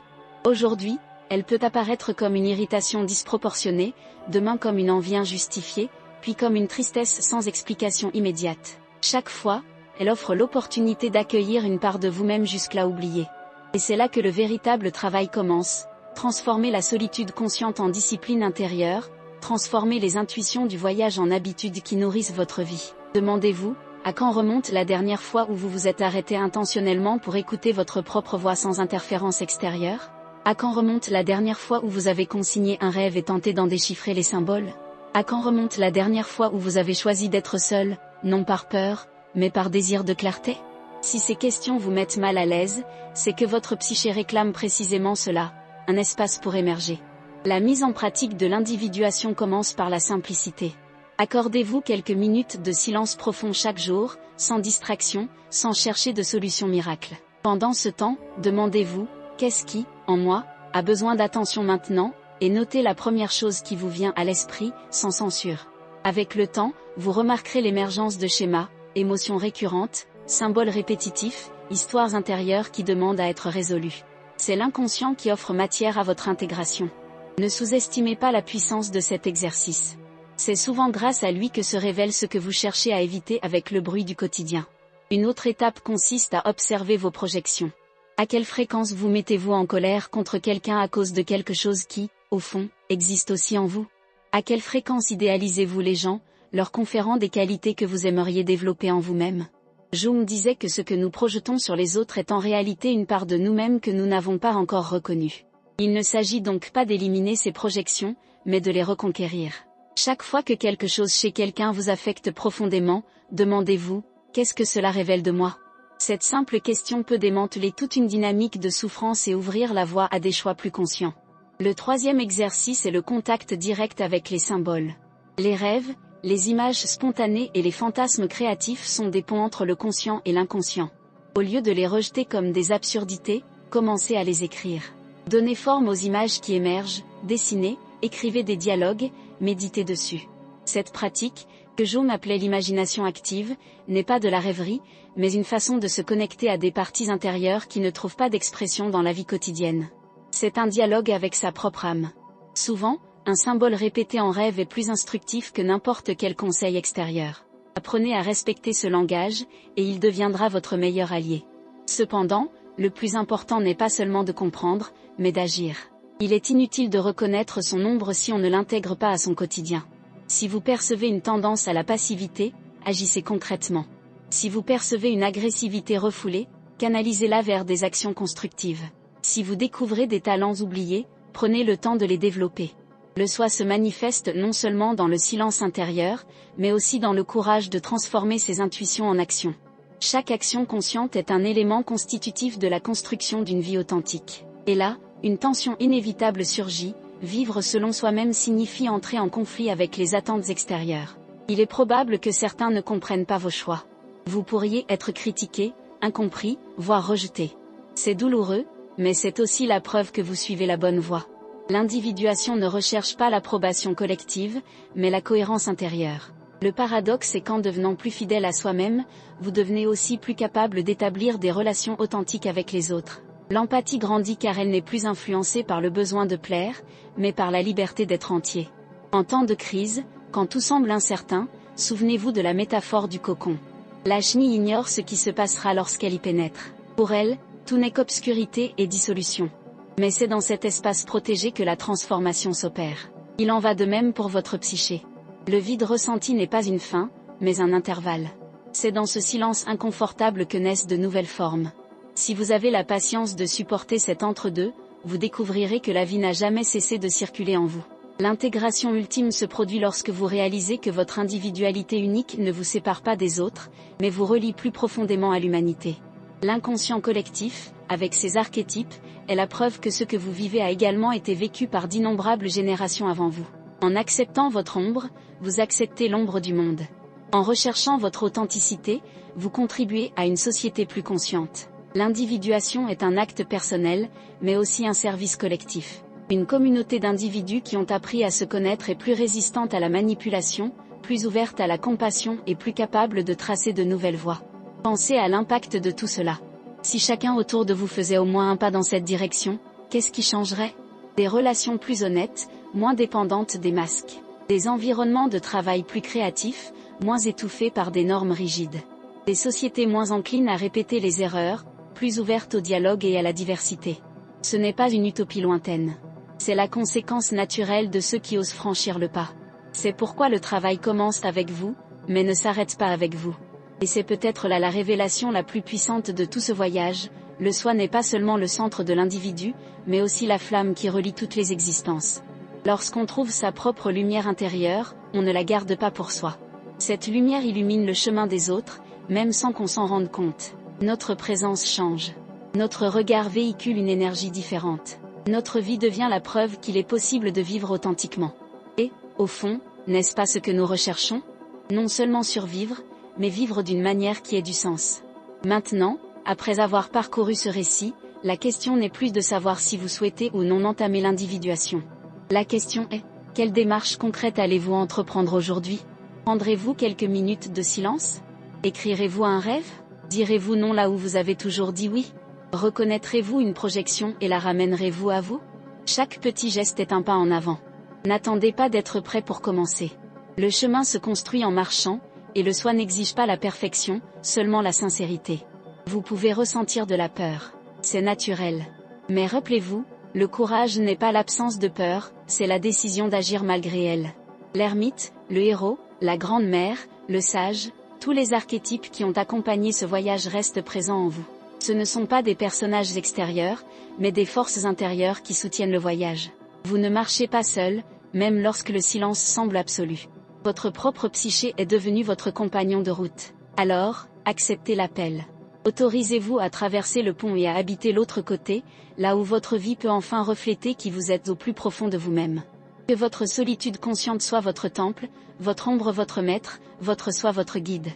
Aujourd'hui, elle peut apparaître comme une irritation disproportionnée, demain comme une envie injustifiée, puis comme une tristesse sans explication immédiate. Chaque fois, elle offre l'opportunité d'accueillir une part de vous-même jusque-là oubliée. Et c'est là que le véritable travail commence. Transformer la solitude consciente en discipline intérieure, transformer les intuitions du voyage en habitudes qui nourrissent votre vie. Demandez-vous, à quand remonte la dernière fois où vous vous êtes arrêté intentionnellement pour écouter votre propre voix sans interférence extérieure? À quand remonte la dernière fois où vous avez consigné un rêve et tenté d'en déchiffrer les symboles? À quand remonte la dernière fois où vous avez choisi d'être seul, non par peur, mais par désir de clarté? Si ces questions vous mettent mal à l'aise, c'est que votre psyché réclame précisément cela, un espace pour émerger. La mise en pratique de l'individuation commence par la simplicité. Accordez-vous quelques minutes de silence profond chaque jour, sans distraction, sans chercher de solution miracle. Pendant ce temps, demandez-vous, qu'est-ce qui, en moi, a besoin d'attention maintenant, et notez la première chose qui vous vient à l'esprit, sans censure. Avec le temps, vous remarquerez l'émergence de schémas, émotions récurrentes, symboles répétitifs, histoires intérieures qui demandent à être résolues. C'est l'inconscient qui offre matière à votre intégration. Ne sous-estimez pas la puissance de cet exercice. C'est souvent grâce à lui que se révèle ce que vous cherchez à éviter avec le bruit du quotidien. Une autre étape consiste à observer vos projections. À quelle fréquence vous mettez-vous en colère contre quelqu'un à cause de quelque chose qui, au fond, existe aussi en vous? À quelle fréquence idéalisez-vous les gens, leur conférant des qualités que vous aimeriez développer en vous-même? Jung disait que ce que nous projetons sur les autres est en réalité une part de nous-mêmes que nous n'avons pas encore reconnue. Il ne s'agit donc pas d'éliminer ces projections, mais de les reconquérir. Chaque fois que quelque chose chez quelqu'un vous affecte profondément, demandez-vous, qu'est-ce que cela révèle de moi? Cette simple question peut démanteler toute une dynamique de souffrance et ouvrir la voie à des choix plus conscients. Le troisième exercice est le contact direct avec les symboles. Les rêves, les images spontanées et les fantasmes créatifs sont des ponts entre le conscient et l'inconscient. Au lieu de les rejeter comme des absurdités, commencez à les écrire. Donnez forme aux images qui émergent, dessinez, écrivez des dialogues, méditez dessus. Cette pratique, que Jung appelait l'imagination active, n'est pas de la rêverie, mais une façon de se connecter à des parties intérieures qui ne trouvent pas d'expression dans la vie quotidienne. C'est un dialogue avec sa propre âme. Souvent, un symbole répété en rêve est plus instructif que n'importe quel conseil extérieur. Apprenez à respecter ce langage, et il deviendra votre meilleur allié. Cependant, le plus important n'est pas seulement de comprendre, mais d'agir. Il est inutile de reconnaître son ombre si on ne l'intègre pas à son quotidien. Si vous percevez une tendance à la passivité, agissez concrètement. Si vous percevez une agressivité refoulée, canalisez-la vers des actions constructives. Si vous découvrez des talents oubliés, prenez le temps de les développer. Le soi se manifeste non seulement dans le silence intérieur, mais aussi dans le courage de transformer ses intuitions en action. Chaque action consciente est un élément constitutif de la construction d'une vie authentique. Et là, une tension inévitable surgit, vivre selon soi-même signifie entrer en conflit avec les attentes extérieures. Il est probable que certains ne comprennent pas vos choix. Vous pourriez être critiqué, incompris, voire rejeté. C'est douloureux, mais c'est aussi la preuve que vous suivez la bonne voie. L'individuation ne recherche pas l'approbation collective, mais la cohérence intérieure. Le paradoxe est qu'en devenant plus fidèle à soi-même, vous devenez aussi plus capable d'établir des relations authentiques avec les autres. L'empathie grandit car elle n'est plus influencée par le besoin de plaire, mais par la liberté d'être entier. En temps de crise, quand tout semble incertain, souvenez-vous de la métaphore du cocon. La chenille ignore ce qui se passera lorsqu'elle y pénètre. Pour elle, tout n'est qu'obscurité et dissolution. Mais c'est dans cet espace protégé que la transformation s'opère. Il en va de même pour votre psyché. Le vide ressenti n'est pas une fin, mais un intervalle. C'est dans ce silence inconfortable que naissent de nouvelles formes. Si vous avez la patience de supporter cet entre-deux, vous découvrirez que la vie n'a jamais cessé de circuler en vous. L'intégration ultime se produit lorsque vous réalisez que votre individualité unique ne vous sépare pas des autres, mais vous relie plus profondément à l'humanité. L'inconscient collectif, avec ses archétypes, est la preuve que ce que vous vivez a également été vécu par d'innombrables générations avant vous. En acceptant votre ombre, vous acceptez l'ombre du monde. En recherchant votre authenticité, vous contribuez à une société plus consciente. L'individuation est un acte personnel, mais aussi un service collectif. Une communauté d'individus qui ont appris à se connaître est plus résistante à la manipulation, plus ouverte à la compassion et plus capable de tracer de nouvelles voies. Pensez à l'impact de tout cela. Si chacun autour de vous faisait au moins un pas dans cette direction, qu'est-ce qui changerait? Des relations plus honnêtes, moins dépendantes des masques. Des environnements de travail plus créatifs, moins étouffés par des normes rigides. Des sociétés moins enclines à répéter les erreurs, plus ouvertes au dialogue et à la diversité. Ce n'est pas une utopie lointaine. C'est la conséquence naturelle de ceux qui osent franchir le pas. C'est pourquoi le travail commence avec vous, mais ne s'arrête pas avec vous. Et c'est peut-être là la révélation la plus puissante de tout ce voyage, le soi n'est pas seulement le centre de l'individu, mais aussi la flamme qui relie toutes les existences. Lorsqu'on trouve sa propre lumière intérieure, on ne la garde pas pour soi. Cette lumière illumine le chemin des autres, même sans qu'on s'en rende compte. Notre présence change. Notre regard véhicule une énergie différente. Notre vie devient la preuve qu'il est possible de vivre authentiquement. Et, au fond, n'est-ce pas ce que nous recherchons? Non seulement survivre, mais vivre d'une manière qui ait du sens. Maintenant, après avoir parcouru ce récit, la question n'est plus de savoir si vous souhaitez ou non entamer l'individuation. La question est, quelle démarche concrète allez-vous entreprendre aujourd'hui? Prendrez-vous quelques minutes de silence? Écrirez-vous un rêve? Direz-vous non là où vous avez toujours dit oui? Reconnaîtrez-vous une projection et la ramènerez-vous à vous? Chaque petit geste est un pas en avant. N'attendez pas d'être prêt pour commencer. Le chemin se construit en marchant, et le soi n'exige pas la perfection, seulement la sincérité. Vous pouvez ressentir de la peur. C'est naturel. Mais rappelez-vous, le courage n'est pas l'absence de peur, c'est la décision d'agir malgré elle. L'ermite, le héros, la grande mère, le sage, tous les archétypes qui ont accompagné ce voyage restent présents en vous. Ce ne sont pas des personnages extérieurs, mais des forces intérieures qui soutiennent le voyage. Vous ne marchez pas seul, même lorsque le silence semble absolu. Votre propre psyché est devenu votre compagnon de route. Alors, acceptez l'appel. Autorisez-vous à traverser le pont et à habiter l'autre côté, là où votre vie peut enfin refléter qui vous êtes au plus profond de vous-même. Que votre solitude consciente soit votre temple, votre ombre votre maître, votre soi votre guide.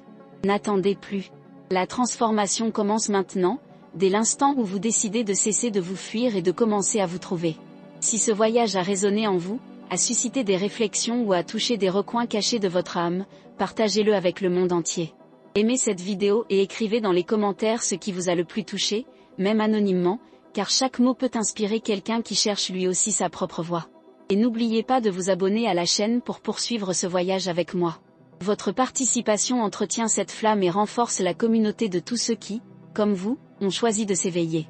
N'attendez plus. La transformation commence maintenant, dès l'instant où vous décidez de cesser de vous fuir et de commencer à vous trouver. Si ce voyage a résonné en vous, a suscité des réflexions ou a touché des recoins cachés de votre âme, partagez-le avec le monde entier. Aimez cette vidéo et écrivez dans les commentaires ce qui vous a le plus touché, même anonymement, car chaque mot peut inspirer quelqu'un qui cherche lui aussi sa propre voie. Et n'oubliez pas de vous abonner à la chaîne pour poursuivre ce voyage avec moi. Votre participation entretient cette flamme et renforce la communauté de tous ceux qui, comme vous, ont choisi de s'éveiller.